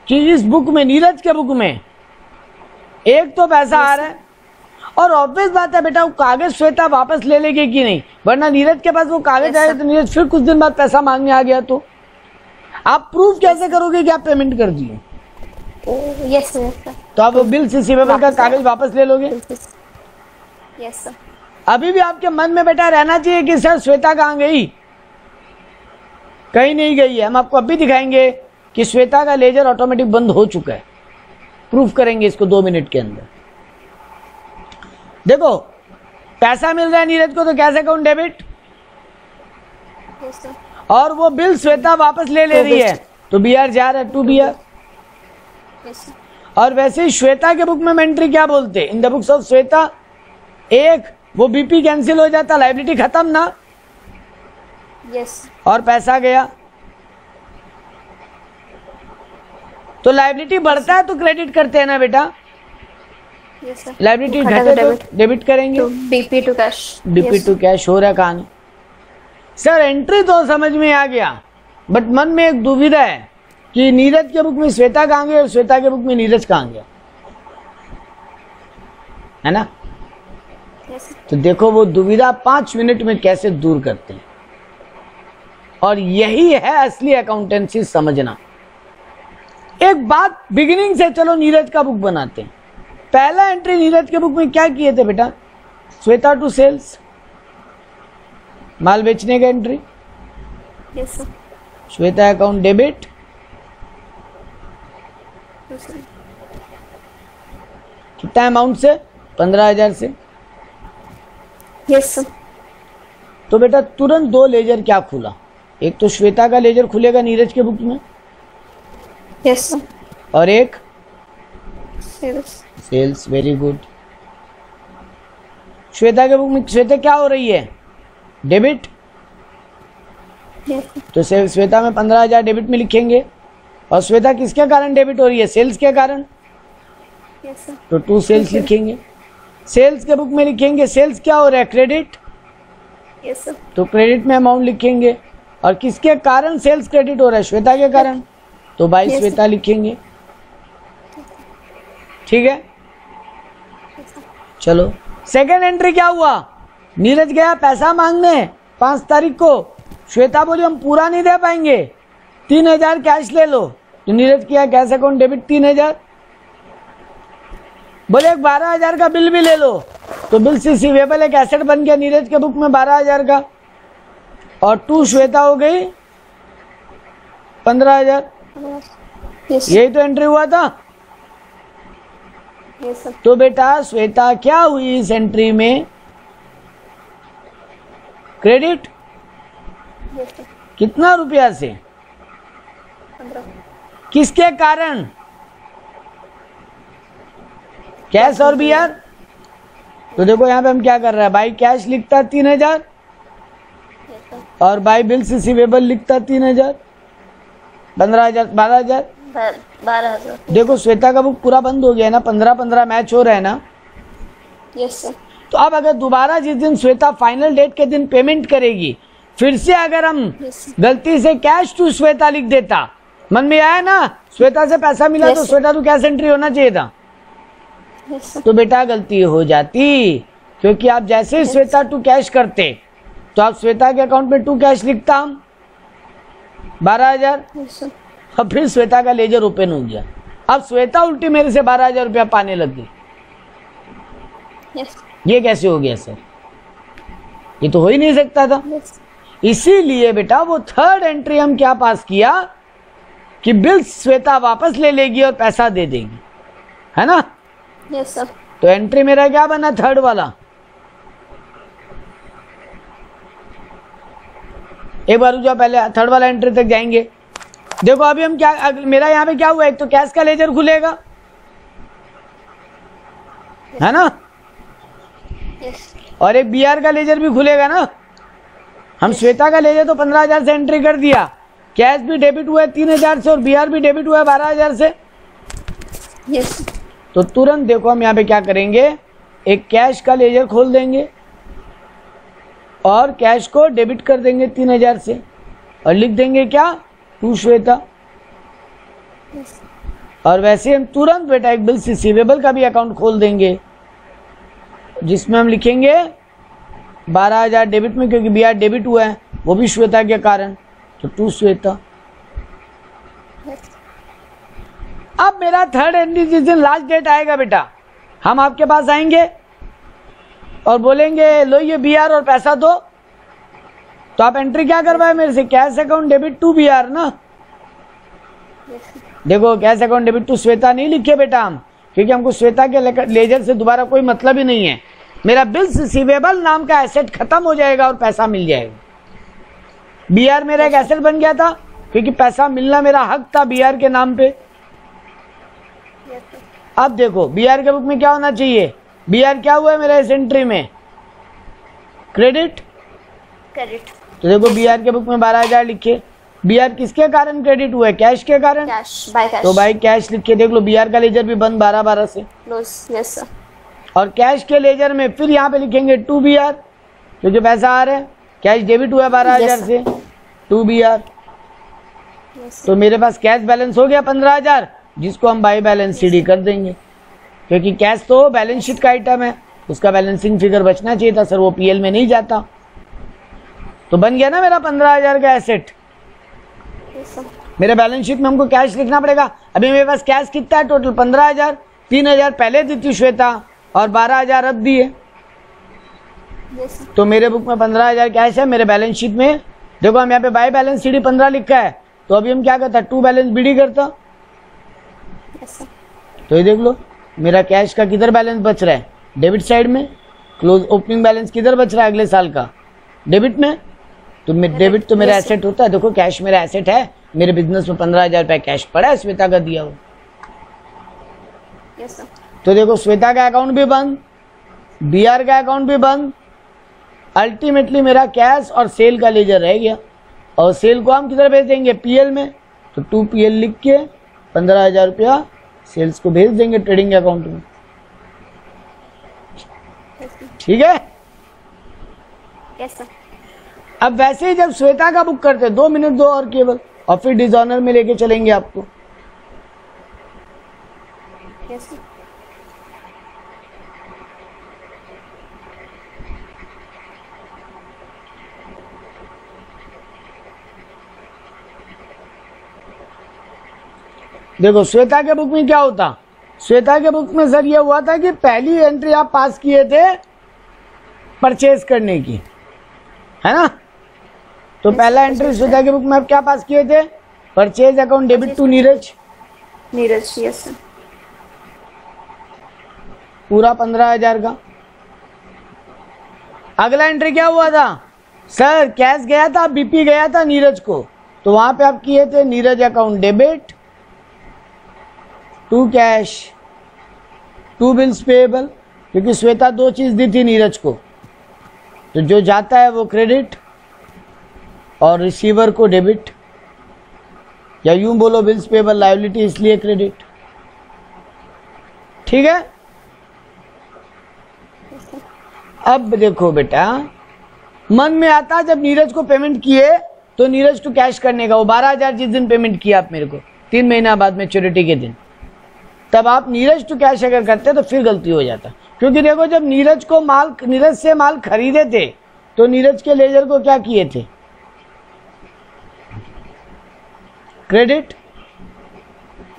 कि इस बुक में, नीरज के बुक में एक तो पैसा आ रहा है, और ऑब्वियस बात है बेटा वो कागज श्वेता वापस ले लेगी कि नहीं, वरना नीरज के पास वो कागज आए तो नीरज फिर कुछ दिन बाद पैसा मांगने आ गया तो आप प्रूफ कैसे करोगे कि आप पेमेंट कर दिए? Oh, yes, sir. Yes, sir. तो आप बिल रिसीवेबल का कागज वापस ले लोगे। Yes, sir. अभी भी आपके मन में बेटा रहना चाहिए कि सर श्वेता कहाँ गई, कहीं नहीं गई है। हम आपको अभी दिखाएंगे कि श्वेता का लेजर ऑटोमेटिक बंद हो चुका है, प्रूफ करेंगे इसको 2 मिनट के अंदर। देखो पैसा मिल रहा है नीरज को तो cash account debit, Yes, sir. और वो बिल श्वेता वापस ले रही है तो BR जा रहा है टू BR। Yes, sir. और वैसे ही श्वेता के बुक में एंट्री क्या बोलते हैं इन द बुक्स ऑफ श्वेता, एक वो BP कैंसिल हो जाता, लाइबिलिटी खत्म ना, Yes. और पैसा गया। तो लाइबिलिटी बढ़ता है तो क्रेडिट करते हैं ना बेटा, Yes, sir. लाइबिलिटी घटा घटे तो तो डेबिट करेंगे। तो BP to cash. BP Yes. To cash हो रहा है कहानी। सर एंट्री तो समझ में आ गया, बट मन में एक दुविधा है कि नीरज के बुक में श्वेता कहाँ गया और श्वेता के बुक में नीरज कहाँ गया, है ना। Yes, sir. तो देखो वो दुविधा 5 मिनट में कैसे दूर करते हैं, और यही है असली अकाउंटेंसी समझना। एक बात बिगिनिंग से चलो नीरज का बुक बनाते हैं। पहला एंट्री नीरज के बुक में क्या किए थे बेटा? श्वेता टू सेल्स, माल बेचने का entry. Yes sir. Shweta account debit, कितना अमाउंट से? 15,000 से। Yes sir. तो बेटा तुरंत दो लेजर क्या खुला? एक तो श्वेता का लेजर खुलेगा नीरज के बुक में, यस सर। और एक sales. Sales. Very good. Shweta के बुक में श्वेता क्या हो रही है? डेबिट। Yes sir. तो श्वेता में 15,000 डेबिट में लिखेंगे। और श्वेता किसके कारण डेबिट हो रही है? सेल्स के कारण। Yes sir. तो टू सेल्स लिखेंगे। सेल्स के बुक में लिखेंगे सेल्स क्या हो रहा है? क्रेडिट। Yes sir. तो क्रेडिट में अमाउंट लिखेंगे। और किसके कारण सेल्स क्रेडिट हो रहा है? श्वेता के कारण। तो बाई Yes, श्वेता लिखेंगे। ठीक है, चलो सेकेंड एंट्री क्या हुआ? नीरज गया पैसा मांगने 5 तारीख को। श्वेता बोली हम पूरा नहीं दे पाएंगे, 3,000 कैश ले लो। तो नीरज किया कैश अकाउंट डेबिट 3,000। बोले एक 12,000 का बिल भी ले लो। तो बिल रिसीवेबल एक एसेट बन गया नीरज के बुक में 12,000 का। और टू श्वेता हो गई 15,000। यस यही तो एंट्री हुआ था। Yes sir. तो बेटा श्वेता क्या हुई इस एंट्री में? क्रेडिट। Yes sir. कितना रुपया से? 15। किसके कारण? कैश और बीआर। तो देखो यहाँ पे हम क्या कर रहे हैं, बाई कैश लिखता 3,000 यस सर। और बाई बिल्स रिसीवेबल लिखता 3,000। 15,000 12,000। 12,000। देखो श्वेता का बुक पूरा बंद हो गया है ना, 15-15 मैच हो रहा है ना। Yes sir. तो अब अगर दोबारा जिस दिन श्वेता फाइनल डेट के दिन पेमेंट करेगी, फिर से अगर हम यस गलती से कैश टू श्वेता लिख देता, मन में आया ना श्वेता से पैसा मिला Yes, तो sir. Shweta to cash entry होना चाहिए था। Yes sir. तो बेटा गलती हो जाती, क्योंकि आप जैसे ही श्वेता टू कैश करते तो आप श्वेता के अकाउंट में टू कैश लिखता हम 12,000। Yes sir. अब फिर श्वेता का लेजर ओपन हो गया। अब श्वेता उल्टी मेरे से 12,000 रुपया पाने लग गई। यस। ये कैसे हो गया सर? ये तो हो ही नहीं सकता था। यस। इसीलिए बेटा वो थर्ड एंट्री हम क्या पास किया कि बिल श्वेता वापस ले लेगी और पैसा दे देगी, है ना। Yes sir. तो एंट्री मेरा क्या बना? थर्ड वाला। एक बार रुको, पहले थर्ड वाला एंट्री तक जाएंगे। देखो अभी हम क्या, मेरा यहाँ पे क्या हुआ, एक तो कैश का लेजर खुलेगा, है ना, यस। और एक बीआर का लेजर भी खुलेगा ना। हम श्वेता का लेजर तो 15,000 से एंट्री कर दिया, कैश भी डेबिट हुआ है 3,000 से और बीआर भी डेबिट हुआ है 12,000 से। यस। तो तुरंत देखो हम यहाँ पे क्या करेंगे, एक कैश का लेजर खोल देंगे और कैश को डेबिट कर देंगे 3,000 से और लिख देंगे क्या? टू श्वेता। यस। और वैसे हम तुरंत बेटा एक बिल रिसीवेबल का भी अकाउंट खोल देंगे जिसमें हम लिखेंगे 12,000 डेबिट में, क्योंकि बीआर डेबिट हुआ है वो भी श्वेता के कारण, तो टू श्वेता। यस। अब मेरा थर्ड एंट्री जिस दिन लास्ट डेट आएगा बेटा, हम आपके पास आएंगे और बोलेंगे लो ये बीआर और पैसा दो। तो आप एंट्री क्या करवाए मेरे से? Cash account debit to BR ना। यस। देखो cash account debit to Shweta नहीं लिखे बेटा हम, क्योंकि हमको श्वेता के लेजर से दोबारा कोई मतलब ही नहीं है। मेरा बिल्स रिसीवेबल नाम का एसेट खत्म हो जाएगा और पैसा मिल जाएगा। बीआर मेरा एक एसेट बन गया था क्योंकि पैसा मिलना मेरा हक था बीआर के नाम पे। यस। अब देखो बीआर के बुक में क्या होना चाहिए? बीआर क्या हुआ है मेरा इस एंट्री में? क्रेडिट। क्रेडिट। तो देखो बीआर के बुक में 12,000 लिखे। बीआर किसके कारण क्रेडिट हुआ है? कैश के कारण। कैश। By cash. तो बाई कैश लिख के देख लो, बीआर का लेजर भी बंद 12-12 से। क्लोज। Yes sir. और कैश के लेजर में फिर यहाँ पे लिखेंगे टू बीआर, क्योंकि पैसा आ रहा है, कैश डेबिट हुआ 12,000 Yes, से, टू बीआर। यस। तो मेरे पास कैश बैलेंस हो गया 15,000, जिसको हम बाई बैलेंस सीडी कर देंगे, क्योंकि कैश तो बैलेंस शीट का आइटम है, उसका बैलेंसिंग फिगर बचना चाहिए था सर, वो पीएल में नहीं जाता। तो बन गया ना मेरा 15,000 का एसेट। Yes sir. मेरे बैलेंस शीट में हमको कैश लिखना पड़ेगा। अभी मेरे पास कैश कितना है टोटल 15,000, 3,000 पहले दी थी श्वेता और 12,000 अब दिए। तो मेरे बुक में 15,000 कैश है। मेरे बैलेंस शीट में देखो हम यहाँ पे बाय बैलेंस CD 15 लिखा है, तो अभी हम क्या करता, टू बैलेंस BD करता। तो ये देख लो मेरा कैश का किधर बैलेंस बच रहा है, डेबिट साइड में। क्लोज ओपनिंग बैलेंस किधर बच रहा है अगले साल का, डेबिट में। तो डेबिट तो मेरा एसेट होता है। देखो कैश मेरा एसेट है, मेरे बिजनेस में 15,000 रुपया कैश पड़ा है, श्वेता का दिया हुआ। तो देखो श्वेता का अकाउंट भी बंद, BR का अकाउंट भी बंद। अल्टीमेटली मेरा कैश और सेल का लेजर रह गया, और सेल को हम किधर भेज देंगे, PL में। तो 2PL लिख के 15,000 रुपया सेल्स को भेज देंगे ट्रेडिंग अकाउंट में। ठीक है। Yes sir. अब वैसे ही जब श्वेता का बुक करते 2 मिनट दो और केवल, और फिर डिजॉनर में लेके चलेंगे आपको। Yes sir. देखो श्वेता के बुक में क्या होता, श्वेता के बुक में सर ये हुआ था कि पहली एंट्री आप पास किए थे परचेज करने की, है ना। तो पहला एंट्री श्वेता के बुक में आप क्या पास किए थे, purchase account debit to Neeraj. Yes sir. पूरा 15,000 का। अगला एंट्री क्या हुआ था, सर कैश गया था, BP गया था नीरज को, तो वहां पे आप किए थे Neeraj account debit to cash to bills payable, क्योंकि श्वेता 2 चीज दी थी नीरज को। तो जो जाता है वो क्रेडिट और रिसीवर को डेबिट, या यूं बोलो बिल्स पेएबल लायबिलिटी, इसलिए क्रेडिट। ठीक है। अब देखो बेटा, मन में आता जब नीरज को पेमेंट किए तो नीरज टू कैश करने का, वो 12,000 जिस दिन पेमेंट किया आप मेरे को 3 महीना बाद मैच्योरिटी के दिन, तब आप नीरज टू कैश अगर करते तो फिर गलती हो जाता। क्योंकि देखो जब नीरज से माल खरीदे थे तो नीरज के लेजर को क्या किए थे, क्रेडिट।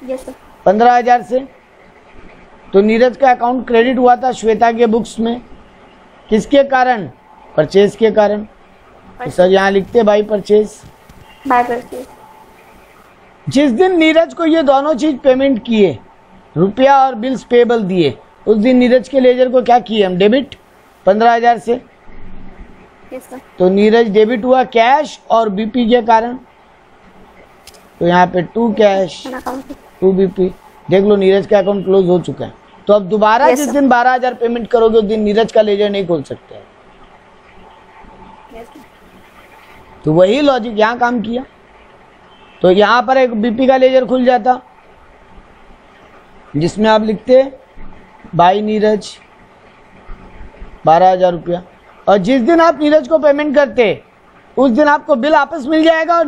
Yes sir. 15,000 से। तो नीरज का अकाउंट क्रेडिट हुआ था श्वेता के बुक्स में, किसके कारण, परचेज के कारण। तो सर यहाँ लिखते बाई परचेज। By purchase. जिस दिन नीरज को ये दोनों चीज पेमेंट किए, रुपया और बिल्स पेबल दिए, उस दिन नीरज के लेजर को क्या किए हम, डेबिट 15,000 से। Yes sir. तो नीरज डेबिट हुआ कैश और BP के कारण। तो यहाँ पे टू कैश टू BP। देख लो नीरज का अकाउंट क्लोज हो चुका है। तो अब दोबारा जिस दिन 12,000 पेमेंट करोगे उस दिन नीरज का लेजर नहीं खोल सकते। तो वही लॉजिक यहाँ काम किया। तो यहाँ पर एक BP का लेजर खुल जाता, जिसमें आप लिखते बाई नीरज 12,000 रुपया, और जिस दिन आप नीरज को पेमेंट करते उस दिन आपको बिल वापस मिल जाएगा, और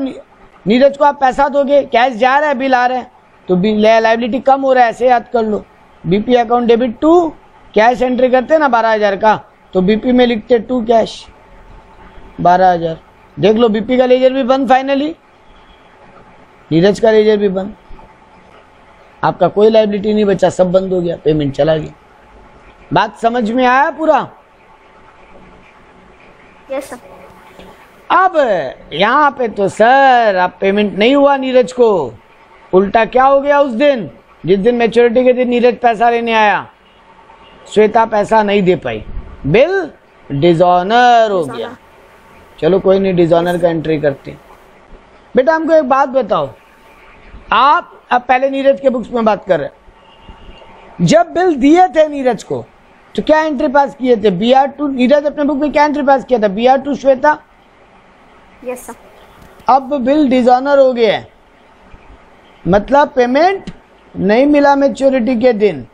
नीरज को आप पैसा दोगे, कैश जा रहा है बिल आ रहा है, तो बिल लायबिलिटी कम हो रहा है, ऐसे याद कर लो। BP account debit to cash entry करते ना 12,000 का, तो BP में लिखते टू कैश 12,000। देख लो BP का लेजर भी बंद, फाइनली नीरज का लेजर भी बंद, आपका कोई लायबिलिटी नहीं बचा, सब बंद हो गया, पेमेंट चला गया। बात समझ में आया पूरा। Yes sir. अब यहाँ पे तो सर आप पेमेंट नहीं हुआ नीरज को, उल्टा क्या हो गया, उस दिन जिस दिन मैच्योरिटी के दिन नीरज पैसा लेने आया, श्वेता पैसा नहीं दे पाई, बिल डिसऑनर हो गया। चलो कोई नहीं, डिसऑनर का एंट्री करते हैं। बेटा हमको एक बात बताओ, आप अब पहले नीरज के बुक्स में बात कर रहे हैं, जब बिल दिए थे नीरज को तो क्या एंट्री पास किए थे, BR टू नीरज अपने बुक में क्या एंट्री पास किया था, BR to Shweta. Yes sir. अब बिल डिसऑनर हो गया है, मतलब पेमेंट नहीं मिला मैच्योरिटी के दिन।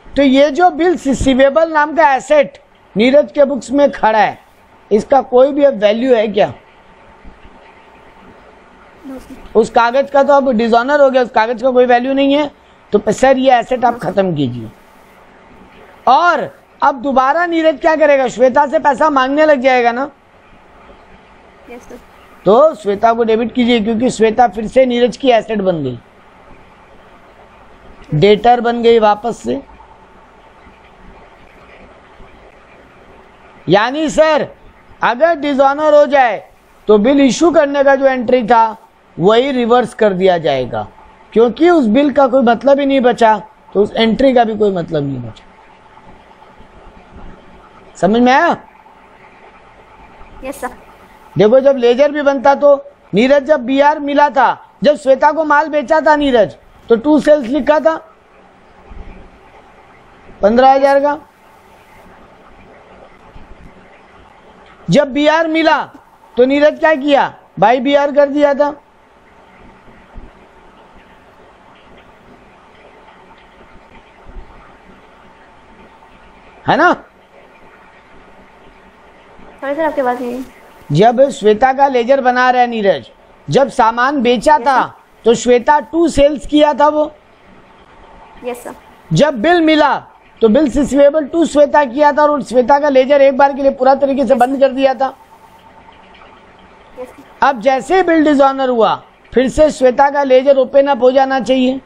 तो ये जो बिल रिसीवेबल नाम का एसेट नीरज के बुक्स में खड़ा है, इसका कोई भी अब वैल्यू है क्या, उस कागज का तो अब डिसऑनर हो गया, उस कागज का कोई वैल्यू नहीं है। तो सर ये एसेट आप खत्म कीजिए। और अब दोबारा नीरज क्या करेगा, श्वेता से पैसा मांगने लग जाएगा ना। Yes sir. तो श्वेता को डेबिट कीजिए, क्योंकि श्वेता फिर से नीरज की एसेट बन गई, डेटर बन गई वापस से। यानी सर अगर डिसऑनर हो जाए तो बिल इशू करने का जो एंट्री था वही रिवर्स कर दिया जाएगा, क्योंकि उस बिल का कोई मतलब ही नहीं बचा, तो उस एंट्री का भी कोई मतलब नहीं बचा। समझ में आया? Yes sir. देखो जब लेजर भी बनता तो नीरज जब बीआर मिला था, जब श्वेता को माल बेचा था नीरज, तो 2 सेल्स लिखा था 15,000 का। जब बीआर मिला तो नीरज क्या किया, बाई बीआर कर दिया था। है ना? सर आपके बात है। जब श्वेता का लेजर बना रहा है नीरज, जब सामान बेचा था तो श्वेता 2 सेल्स किया था वो। Yes sir. जब बिल मिला तो बिल रिसीवेबल 2 श्वेता किया था, और श्वेता का लेजर एक बार के लिए पूरा तरीके से बंद कर दिया था। अब जैसे ही बिल डिसऑनर हुआ फिर से श्वेता का लेजर ओपन अप हो जाना चाहिए।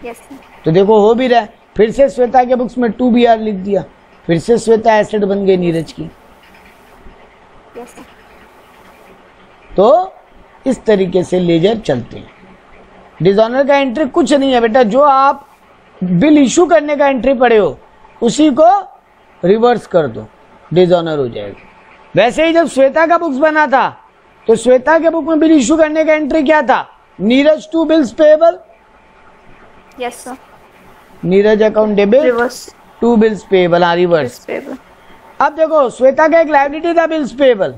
यस। तो देखो हो भी रहा है, फिर से श्वेता के बुक्स में 2 BR लिख दिया, फिर से श्वेता एसेट बन गई नीरज की। यस। तो इस तरीके से लेजर चलते हैं। डिसऑनर का एंट्री कुछ नहीं है बेटा, जो आप बिल इशू करने का एंट्री पड़े हो उसी को रिवर्स कर दो, डिसऑनर हो जाएगा। वैसे ही जब श्वेता का बुक्स बना था तो श्वेता के बुक में बिल इशू करने का एंट्री क्या था, Neeraj 2 bills payable. Yes sir. Neeraj account debit, reverse 2 bills payable, हाँ रिवर्स। अब देखो श्वेता का एक लायबिलिटी था बिल्स पेएबल।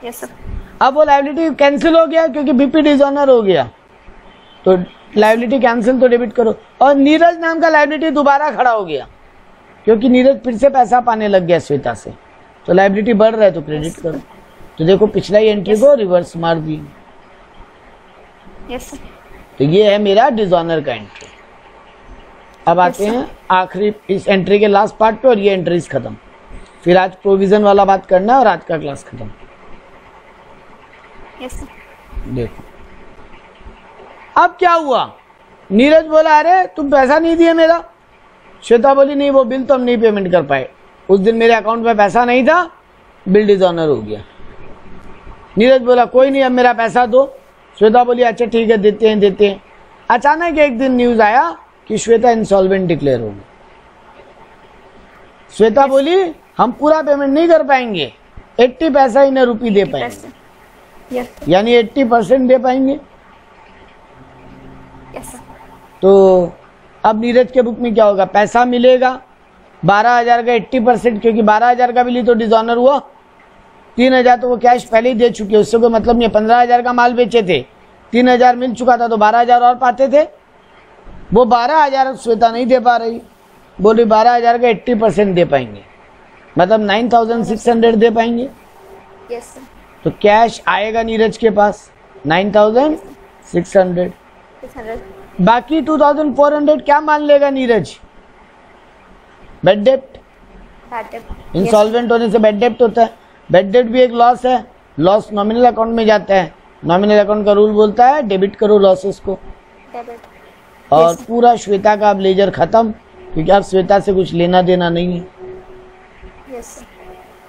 Yes sir. अब वो लायबिलिटी कैंसिल हो गया क्योंकि बीपी डिसऑनर हो गया, तो लायबिलिटी कैंसिल तो डेबिट करो। और नीरज नाम का लायबिलिटी दोबारा खड़ा हो गया क्योंकि नीरज फिर से पैसा पाने लग गया श्वेता से, तो लायबिलिटी बढ़ रहा है तो क्रेडिट करो। तो देखो पिछला ही एंट्री को रिवर्स मार दी। Yes sir. तो ये है मेरा डिसऑनर का एंट्री। अब आते हैं आखिरी इस एंट्री के लास्ट पार्ट पे, और ये एंट्रीज खत्म। फिर आज प्रोविजन वाला बात करना है और आज का क्लास खत्म। Yes sir. देखो अब क्या हुआ, नीरज बोला अरे तुम पैसा नहीं दिए मेरा। श्वेता बोली नहीं वो बिल तो हम नहीं पेमेंट कर पाए, उस दिन मेरे अकाउंट में पैसा नहीं था, बिल डिसऑनर हो गया। नीरज बोला कोई नहीं अब मेरा पैसा दो। श्वेता बोली अच्छा ठीक है देते हैं। अचानक एक दिन न्यूज आया कि श्वेता इंसॉल्वेंट डिक्लेयर हो गई। श्वेता बोली हम पूरा पेमेंट नहीं कर पाएंगे, 80 पैसा इन रुपी दे पाएंगे, यानी 80% दे पाएंगे। तो अब नीरज के बुक में क्या होगा, पैसा मिलेगा 12,000 का 80%, क्योंकि 12,000 का बिल तो डिसऑनर हुआ, 3,000 तो वो कैश पहले ही दे चुके, उससे कोई मतलब नहीं है। 15,000 का माल बेचे थे, 3,000 मिल चुका था तो 12,000 और पाते थे। वो 12,000 श्वेता नहीं दे पा रही, बोली 12,000 का 80% दे पाएंगे, मतलब 9,600 दे पाएंगे। यस। तो कैश आएगा नीरज के पास 9,600। बाकी 2,400 क्या मान लेगा नीरज, बेड डेप्ट। इंसॉल्वेंट होने से बेड डेप्ट होता है, बेड डेप्ट भी एक लॉस है, लॉस नॉमिनल अकाउंट में जाता है। नॉमिनल अकाउंट का रूल बोलता है डेबिट करो लॉसेस को। और पूरा श्वेता का अब लेजर खत्म, क्योंकि अब श्वेता से कुछ लेना देना नहीं है।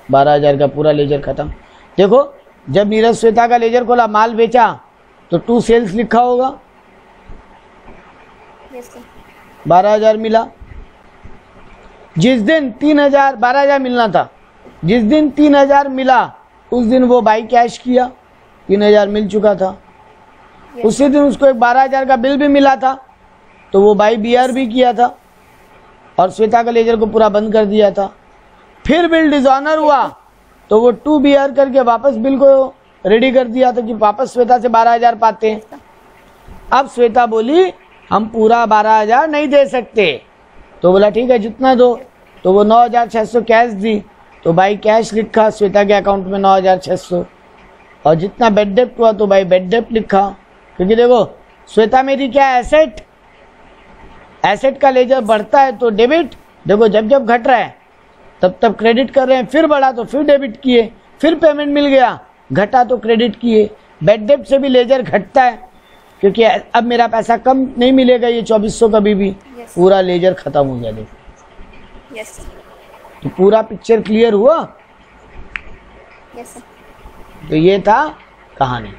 12,000 का पूरा लेजर खत्म। देखो जब नीरज श्वेता का लेजर खोला, माल बेचा तो 2 सेल्स लिखा होगा, 12,000 मिला। जिस दिन 3,000 12,000 मिलना था, जिस दिन 3,000 मिला उस दिन वो बाई कैश किया, 3,000 मिल चुका था। उसी दिन उसको एक 12,000 का बिल भी मिला था, तो वो बाई बीआर भी किया था और श्वेता का लेजर को पूरा बंद कर दिया था। फिर बिल डिसऑनर हुआ तो वो 2 BR करके वापस बिल को रेडी कर दिया था कि वापस श्वेता से 12,000 पाते हैं। अब श्वेता बोली हम पूरा 12,000 नहीं दे सकते, तो बोला ठीक है जितना दो, तो वो 9,600 कैश दी, तो बाई कैश लिखा श्वेता के अकाउंट में 9,600, और जितना बेड डेप्ट हुआ तो बाई बेड डेप्ट लिखा। क्योंकि देखो श्वेता मेरी क्या एसेट, एसेट का लेजर बढ़ता है तो डेबिट, देखो जब जब घट रहा है तब तब क्रेडिट कर रहे हैं, फिर बढ़ा तो फिर डेबिट किए, फिर पेमेंट मिल गया घटा तो क्रेडिट किए। बैड डेब्ट से भी लेजर घटता है क्योंकि अब मेरा पैसा कम नहीं मिलेगा, ये 2400 कभी भी पूरा लेजर खत्म हो गया। देखो यस तो पूरा पिक्चर क्लियर हुआ। यस तो ये था कहानी।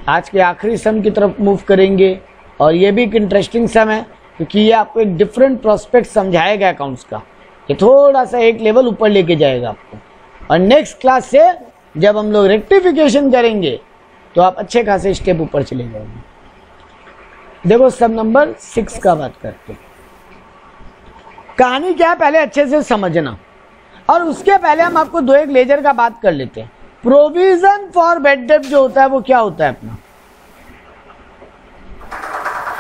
आज के आखिरी सम की तरफ मूव करेंगे और ये भी एक इंटरेस्टिंग सम है क्योंकि ये आपको एक डिफरेंट प्रोस्पेक्ट समझाएगा अकाउंट्स का। ये थोड़ा सा एक लेवल ऊपर लेके जाएगा आपको। और नेक्स्ट क्लास से जब हम लोग रेक्टिफिकेशन करेंगे तो आप अच्छे खासे स्टेप ऊपर चले जाएंगे। देखो सम नंबर 6 का बात करते हैं। कहानी क्या है पहले अच्छे से समझना, और उसके पहले हम आपको दो एक लेजर का बात कर लेते हैं। प्रोविजन फॉर बैड डेब्ट जो होता है वो क्या होता है अपना?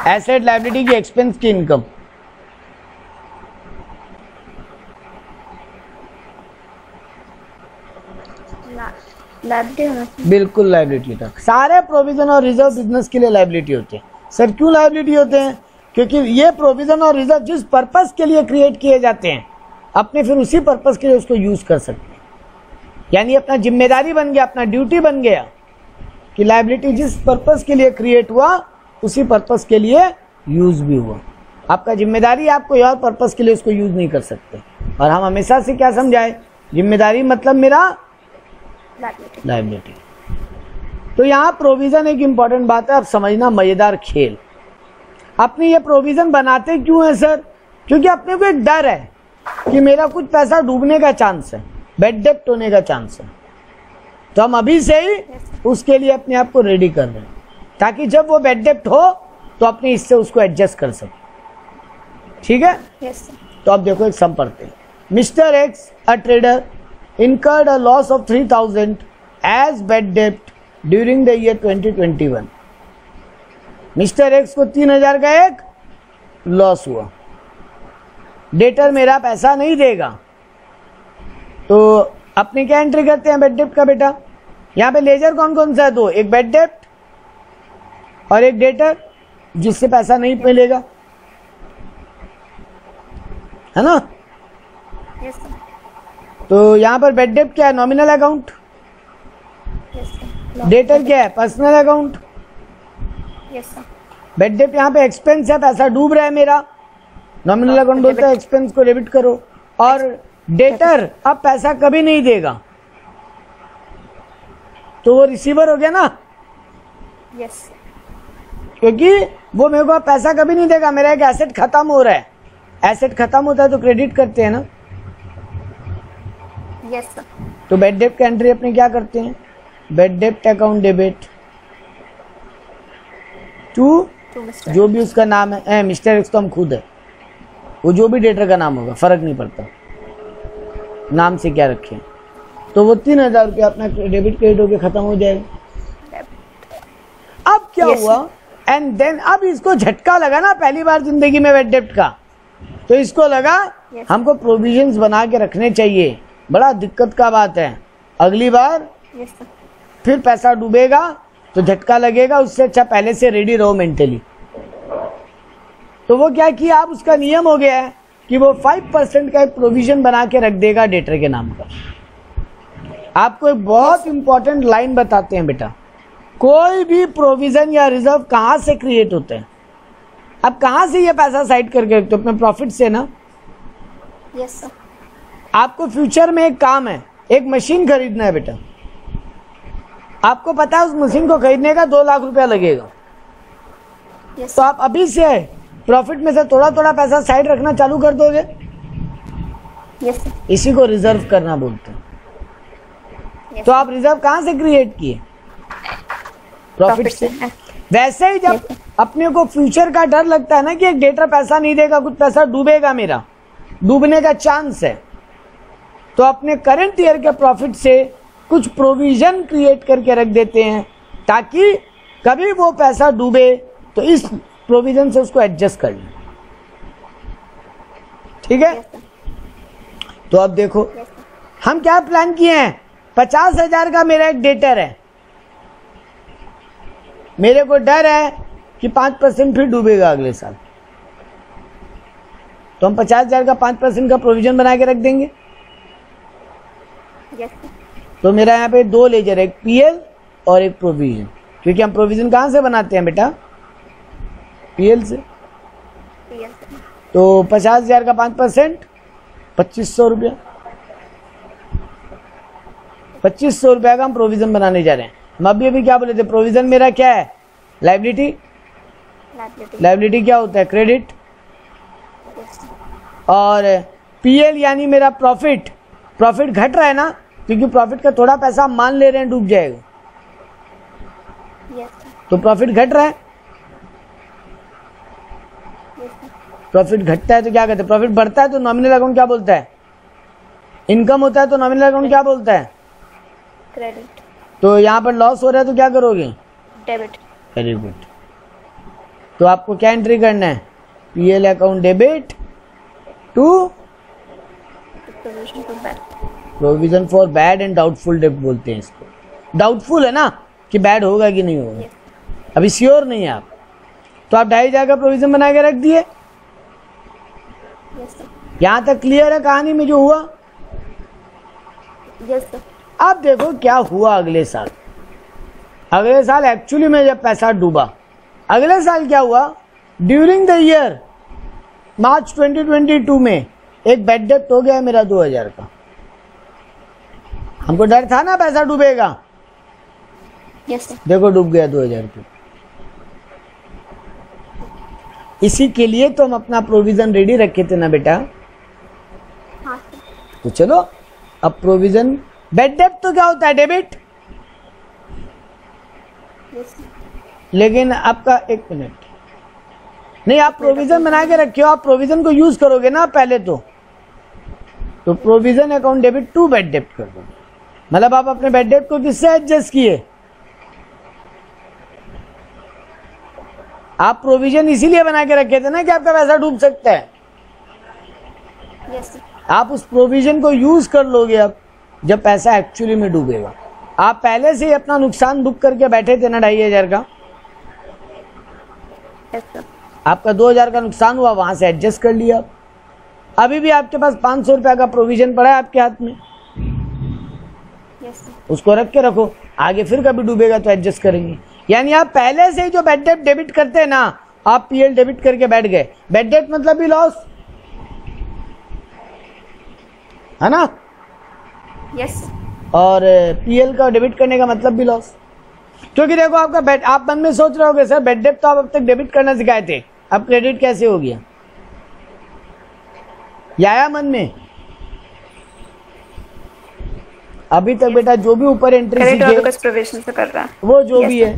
एसेट, लायबिलिटी की एक्सपेंस की इनकम। लायबिलिटी होना चाहिए। बिल्कुल लायबिलिटी तक। सारे प्रोविजन और रिजर्व बिजनेस के लिए लायबिलिटी होते हैं। सर क्यों लायबिलिटी होते हैं? क्योंकि ये प्रोविजन और रिजर्व जिस पर्पस के लिए क्रिएट किए जाते हैं अपने फिर उसी पर्पस के लिए उसको यूज कर सकते हैं। यानी अपना जिम्मेदारी बन गया, अपना ड्यूटी बन गया कि लायबिलिटी जिस पर्पस के लिए क्रिएट हुआ उसी पर्पस के लिए यूज भी हुआ। आपका जिम्मेदारी आप कोई और पर्पस के लिए उसको यूज नहीं कर सकते। और हम हमेशा से क्या समझाए, जिम्मेदारी मतलब मेरा लायबिलिटी। तो यहाँ प्रोविजन एक इंपॉर्टेंट बात है, आप समझना, मजेदार खेल। अपने ये प्रोविजन बनाते क्यों है सर? क्योंकि अपने को एक डर है कि मेरा कुछ पैसा डूबने का चांस है, बैड डेब्ट होने का चांस है। तो हम अभी से ही उसके लिए अपने आप को रेडी कर रहे हैं ताकि जब वो बैड डेब्ट हो तो अपने इससे उसको एडजस्ट कर सके। ठीक है? Yes sir. तो अब देखो एक सम पढ़ते हैं। Mister x a trader incurred a loss of 3000 as bad debt during the year 2021। Mister x को 3000 का एक लॉस हुआ। डेटर मेरा पैसा नहीं देगा तो अपने क्या एंट्री करते हैं बैड डेब्ट का बेटा। यहाँ पे लेजर कौन कौन सा है? दो, एक बैड डेब्ट और एक डेटर जिससे पैसा नहीं मिलेगा, है ना? Yes sir. तो यहाँ पर बैड डेब्ट क्या है? Nominal account. Yes sir. Debtor क्या है? Personal account. Yes sir. Bad डेब्ट यहाँ पे एक्सपेंस है, पैसा डूब रहा है मेरा। नॉमिनल अकाउंट बोलता है एक्सपेंस को डेबिट करो। और डेटर अब पैसा कभी नहीं देगा तो वो रिसीवर हो गया ना, यस क्योंकि वो मेरे को अब पैसा कभी नहीं देगा। मेरा एक एसेट खत्म हो रहा है। एसेट खत्म होता है तो क्रेडिट करते हैं ना। Yes sir. तो बैड डेब्ट का एंट्री अपने क्या करते हैं? बैड डेब्ट अकाउंट डेबिट टू जो भी उसका नाम है। मिस्टर एक्स तो हम खुद है, वो जो भी डेटर का नाम होगा फर्क नहीं पड़ता नाम से क्या रखें। तो वो 3000 रुपया अपना डेबिट क्रेडिट होकर खत्म हो जाएगा। अब क्या हुआ? एंड देन अब इसको झटका लगा ना पहली बार जिंदगी में बैड डेब्ट का, तो इसको लगा हमको प्रोविजंस बना के रखने चाहिए। बड़ा दिक्कत का बात है, अगली बार फिर पैसा डूबेगा तो झटका लगेगा, उससे अच्छा पहले से रेडी रहो मेंटली। तो वो क्या किया, अब उसका नियम हो गया है कि वो 5% का एक प्रोविजन बना के रख देगा डेटर के नाम पर। आपको एक बहुत इंपॉर्टेंट लाइन बताते हैं बेटा, कोई भी प्रोविजन या रिजर्व कहाँ से क्रिएट होते हैं? अब कहाँ से ये पैसा साइड करके रखते हो? अपने प्रॉफिट से ना। Yes sir. आपको फ्यूचर में एक काम है, एक मशीन खरीदना है बेटा। आपको पता है उस मशीन को खरीदने का 2 लाख रुपया लगेगा। yes, तो आप अभी से प्रॉफिट में से थोड़ा थोड़ा पैसा साइड रखना चालू कर दोगे। yes, इसी को रिजर्व करना बोलते हैं। yes, तो आप रिजर्व कहाँ से क्रिएट किए? प्रॉफिट से। वैसे ही जब अपने को फ्यूचर का डर लगता है ना कि एक डेटर पैसा नहीं देगा, कुछ पैसा डूबेगा, मेरा डूबने का चांस है, तो अपने करंट ईयर के प्रॉफिट से कुछ प्रोविजन क्रिएट करके रख देते हैं ताकि कभी वो पैसा डूबे तो इस प्रोविजन से उसको एडजस्ट कर लें। ठीक है? तो अब देखो हम क्या प्लान किए हैं। 50,000 का मेरा एक डेटर है, मेरे को डर है कि 5% फिर डूबेगा अगले साल, तो हम 50,000 का 5% का प्रोविजन बना के रख देंगे। yes, तो मेरा यहाँ पे दो लेजर है, एक पीएल और एक प्रोविजन, क्योंकि हम प्रोविजन कहाँ से बनाते हैं बेटा? पीएल से। तो 50,000 का 5%, 2500 रुपया। 2500 रुपया का हम प्रोविजन बनाने जा रहे हैं। हम अभी क्या बोले थे? प्रोविजन मेरा क्या है? लाइबिलिटी। लाइबिलिटी क्या होता है? क्रेडिट। और पीएल यानी मेरा प्रॉफिट। प्रॉफिट घट रहा है ना, क्योंकि प्रॉफिट का थोड़ा पैसा हम मान ले रहे हैं डूब जाएगा, तो प्रॉफिट घट रहा है। प्रॉफिट घटता है तो क्या कहते हैं? प्रॉफिट बढ़ता है तो नॉमिनल अकाउंट क्या बोलता है? इनकम होता है तो नॉमिनल अकाउंट क्या बोलता है? क्रेडिट। तो यहाँ पर लॉस हो रहा है तो क्या करोगे? डेबिट। Very good. तो आपको क्या एंट्री करना है? PL account debit to provision for bad and doubtful डेब्ट बोलते हैं इसको। डाउटफुल है ना कि बैड होगा कि नहीं होगा, अभी श्योर नहीं है आप। तो आप 2,500 का प्रोविजन बना के रख दिए। यहां तक क्लियर है कहानी में जो हुआ? Yes sir. अब देखो क्या हुआ अगले साल। अगले साल एक्चुअली में जब पैसा डूबा, अगले साल क्या हुआ? ड्यूरिंग द ईयर मार्च 2022 में एक बैड डेब्ट हो गया मेरा 2,000 का। हमको डर था ना पैसा डूबेगा। Yes sir. देखो डूब गया 2,000 रुपये। इसी के लिए तो हम अपना प्रोविजन रेडी रखे थे ना बेटा। हाँ सर। तो चलो अब प्रोविजन। बैड डेब्ट तो क्या होता है? डेबिट। Yes sir. लेकिन आपका एक मिनट नहीं, आप प्रोविजन बना के रखे हो, आप प्रोविजन को यूज करोगे ना पहले तो provision account debit to bad डेब्ट कर दोगे। मतलब आप अपने बैड डेब्ट को किससे एडजस्ट किए? आप प्रोविजन इसीलिए बना के रखे थे ना कि आपका पैसा डूब सकता है। Yes sir. आप उस प्रोविजन को यूज कर लोगे अब जब पैसा एक्चुअली में डूबेगा। आप पहले से ही अपना नुकसान बुक करके बैठे थे ना 2,500 का। Yes sir. आपका 2,000 का नुकसान हुआ, वहां से एडजस्ट कर लिया। अभी भी आपके पास 500 रुपया का प्रोविजन पड़ा है आपके हाथ में, यस सर। उसको रख के रखो, आगे फिर कभी डूबेगा तो एडजस्ट करेंगे। यानी आप पहले से ही जो बैड डेब्ट डेबिट करते हैं ना, आप पीएल डेबिट करके बैठ गए। बैड डेब्ट मतलब भी लॉस है ना, यस। और पीएल का डेबिट करने का मतलब भी लॉस। क्योंकि देखो आपका बैड, आप मन में सोच रहे होगे सर बैड डेब्ट तो आप अब तक डेबिट करना सिखाए थे, अब क्रेडिट कैसे हो गया? ये आया मन में? अभी तक बेटा जो भी ऊपर एंट्री सीखे प्रोविजन से कर रहा है वो जो भी है,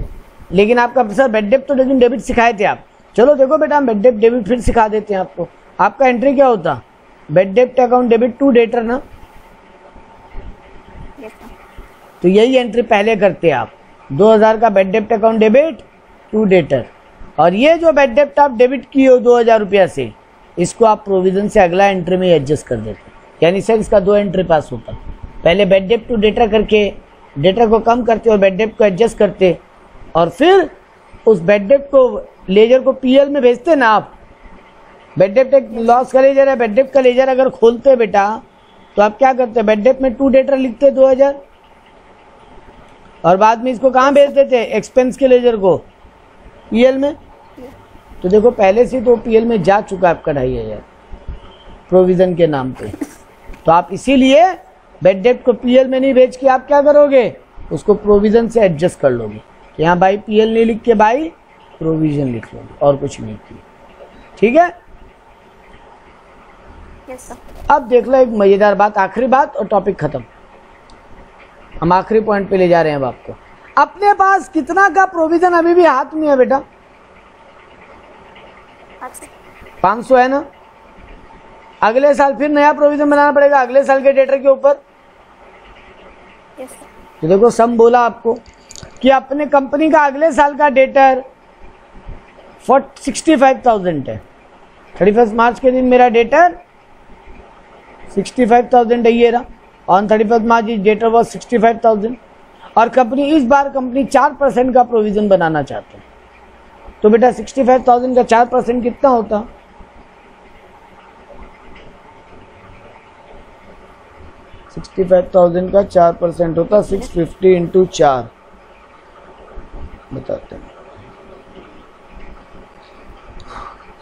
लेकिन आपका सर बैड डेब्ट तो लेकिन डेबिट सिखाए थे आप। चलो देखो बेटा हम बैड डेब्ट डेबिट फिर सिखा देते हैं आपको। आपका एंट्री क्या होता? बैड डेब्ट अकाउंट डेबिट टू डेटर ना। तो यही एंट्री पहले करते हैं आप। 2,000 का बैड डेब्ट अकाउंट डेबिट टू डेटर, और ये जो बैड डेब्ट आप डेबिट किए हो 2,000 रुपया से, इसको आप प्रोविजन से अगला एंट्री में एडजस्ट कर देते। यानी सर इसका 2 एंट्री पास होता। पहले बैड डेब्ट टू डेटर करके डेटर को कम करते और बैड डेब्ट को एडजस्ट करते, और फिर उस बैड डेब्ट को लेजर को पीएल में भेजते ना आप। बैड डेब्ट एक लॉस का लेजर है, बैड डेब्ट का लेजर अगर खोलते बेटा तो आप क्या करते? बैड डेब्ट में टू डेटर लिखते 2,000, और बाद में इसको कहाँ भेज देते? एक्सपेंस के लेजर को पीएल में। तो देखो पहले से तो पीएल में जा चुका है आपका 2,500 प्रोविजन के नाम पे। तो आप इसीलिए बैड डेब्ट को पीएल में नहीं भेज के आप क्या करोगे? उसको प्रोविजन से एडजस्ट कर लोगे। यहाँ भाई पीएल नहीं लिख के भाई प्रोविजन लिख लोगे, और कुछ नहीं किया। ठीक है? Yes sir. अब देख लो एक मजेदार बात, आखिरी बात और टॉपिक खत्म। हम आखिरी पॉइंट पे ले जा रहे हैं अब आपको। अपने पास कितना का प्रोविजन अभी भी हाथ में है बेटा? 500 है ना। अगले साल फिर नया प्रोविजन बनाना पड़ेगा अगले साल के डेटर के ऊपर। Yes sir. तो देखो सम बोला आपको कि अपने कंपनी का अगले साल का डेटर 65,000 है। 31 मार्च के दिन मेरा डेटर 65,000 है, ये रहा। ऑन 31 मार्च डेटर वॉज 65,000, और कंपनी इस बार कंपनी 4% का प्रोविजन बनाना चाहते हैं। तो बेटा 65,000 का 4% कितना होता? 65,000 का 4% होता 650 इंटू 4 बताते हैं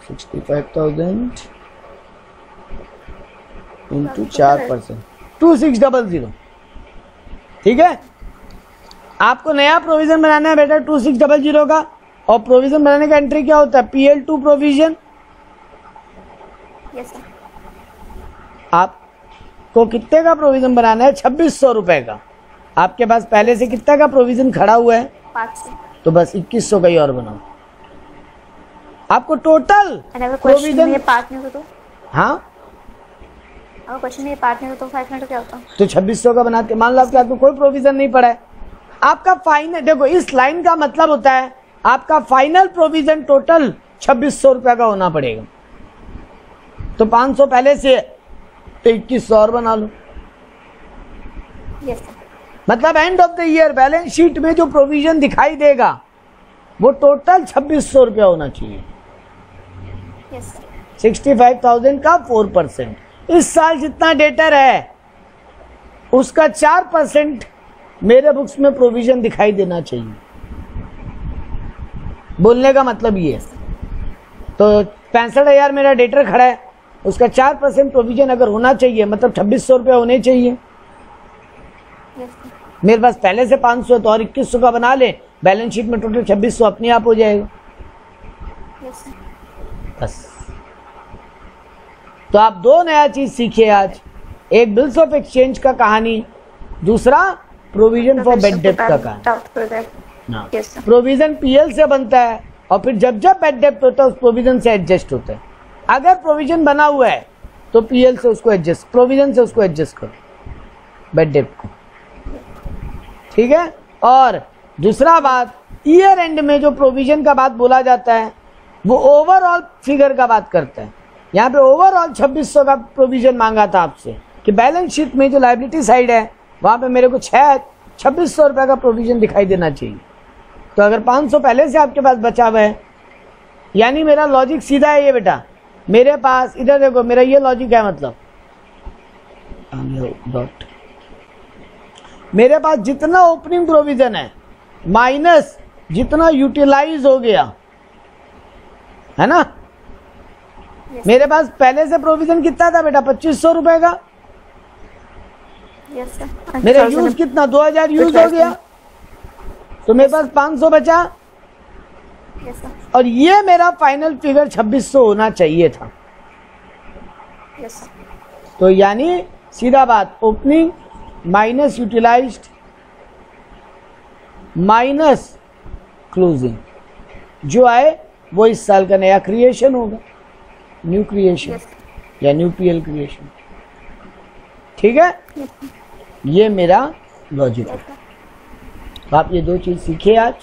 65,000 इंटू 4%, 2600। ठीक है, आपको नया प्रोविजन बनाना है बेटा 2600 का। और प्रोविजन बनाने का एंट्री क्या होता है? PL2 provision. Yes sir. आपको कितने का प्रोविजन बनाना है? 2600 रुपए का। आपके पास पहले से कितना का प्रोविजन खड़ा हुआ है? 500। तो बस 2100 का ही और बनाओ। आपको टोटल प्रोविजन पार्टनर को तो हाँ अगर क्वेश्चन में पार्टनर तो 500 क्या होता? तो 2600 का बनाते। मान लो आपको कोई प्रोविजन नहीं पड़ा है, आपका फाइनल, देखो इस लाइन का मतलब होता है आपका फाइनल प्रोविजन टोटल 2600 रुपया का होना पड़ेगा। तो 500 पहले से, तो 2100 और बना लो। Yes sir. मतलब end of the year balance sheet में जो प्रोविजन दिखाई देगा वो टोटल 2600 रुपया होना चाहिए। Yes sir. 65,000 का 4%। इस साल जितना डेटर है उसका 4% मेरे बुक्स में प्रोविजन दिखाई देना चाहिए। बोलने का मतलब ये है। तो 65,000 मेरा डेटर खड़ा है, उसका 4% प्रोविजन अगर होना चाहिए, मतलब 2600 रुपये होने चाहिए। मेरे पास पहले से 500 है तो और 2100 का बना ले, बैलेंस शीट में टोटल 2600 अपने आप हो जाएगा। बस। तो आप दो नया चीज सीखे आज, एक बिल्स ऑफ एक्सचेंज का कहानी, दूसरा प्रोविजन फॉर बैड डेब्ट का कहानी। प्रोविजन पीएल से बनता है और फिर जब जब बैड डेब्ट होता है उस प्रोविजन से एडजस्ट होता है। अगर प्रोविजन बना हुआ है तो पीएल से उसको एडजस्ट, प्रोविजन से उसको एडजस्ट करो बैड डेब्ट को। ठीक है। और दूसरा बात, ईयर एंड में जो प्रोविजन का बात बोला जाता है वो ओवरऑल फिगर का बात करता है। यहाँ पे ओवरऑल 2600 का प्रोविजन मांगा था आपसे कि बैलेंस शीट में जो लायबिलिटी साइड है वहां पे मेरे को 2600 रुपए का प्रोविजन दिखाई देना चाहिए। तो अगर 500 पहले से आपके पास बचा हुआ है, यानी मेरा लॉजिक सीधा है ये बेटा, मेरे पास इधर देखो, मेरा ये लॉजिक है, मतलब डॉट, मेरे पास जितना ओपनिंग प्रोविजन है माइनस जितना यूटिलाइज हो गया है ना। मेरे पास पहले से प्रोविजन कितना था बेटा? 2500 रुपए का। Yes sir. मेरा यूज कितना? 2000 यूज हो गया, तो मेरे पास 500 बचा। Yes sir. और ये मेरा फाइनल फिगर 2600 होना चाहिए था। Yes sir. तो यानी सीधा बात, opening minus utilised minus closing, जो आए वो इस साल का नया क्रिएशन होगा, न्यू क्रिएशन या न्यू पीएल क्रिएशन। ठीक है, ये मेरा लॉजिक है। तो आप ये दो चीज सीखे आज।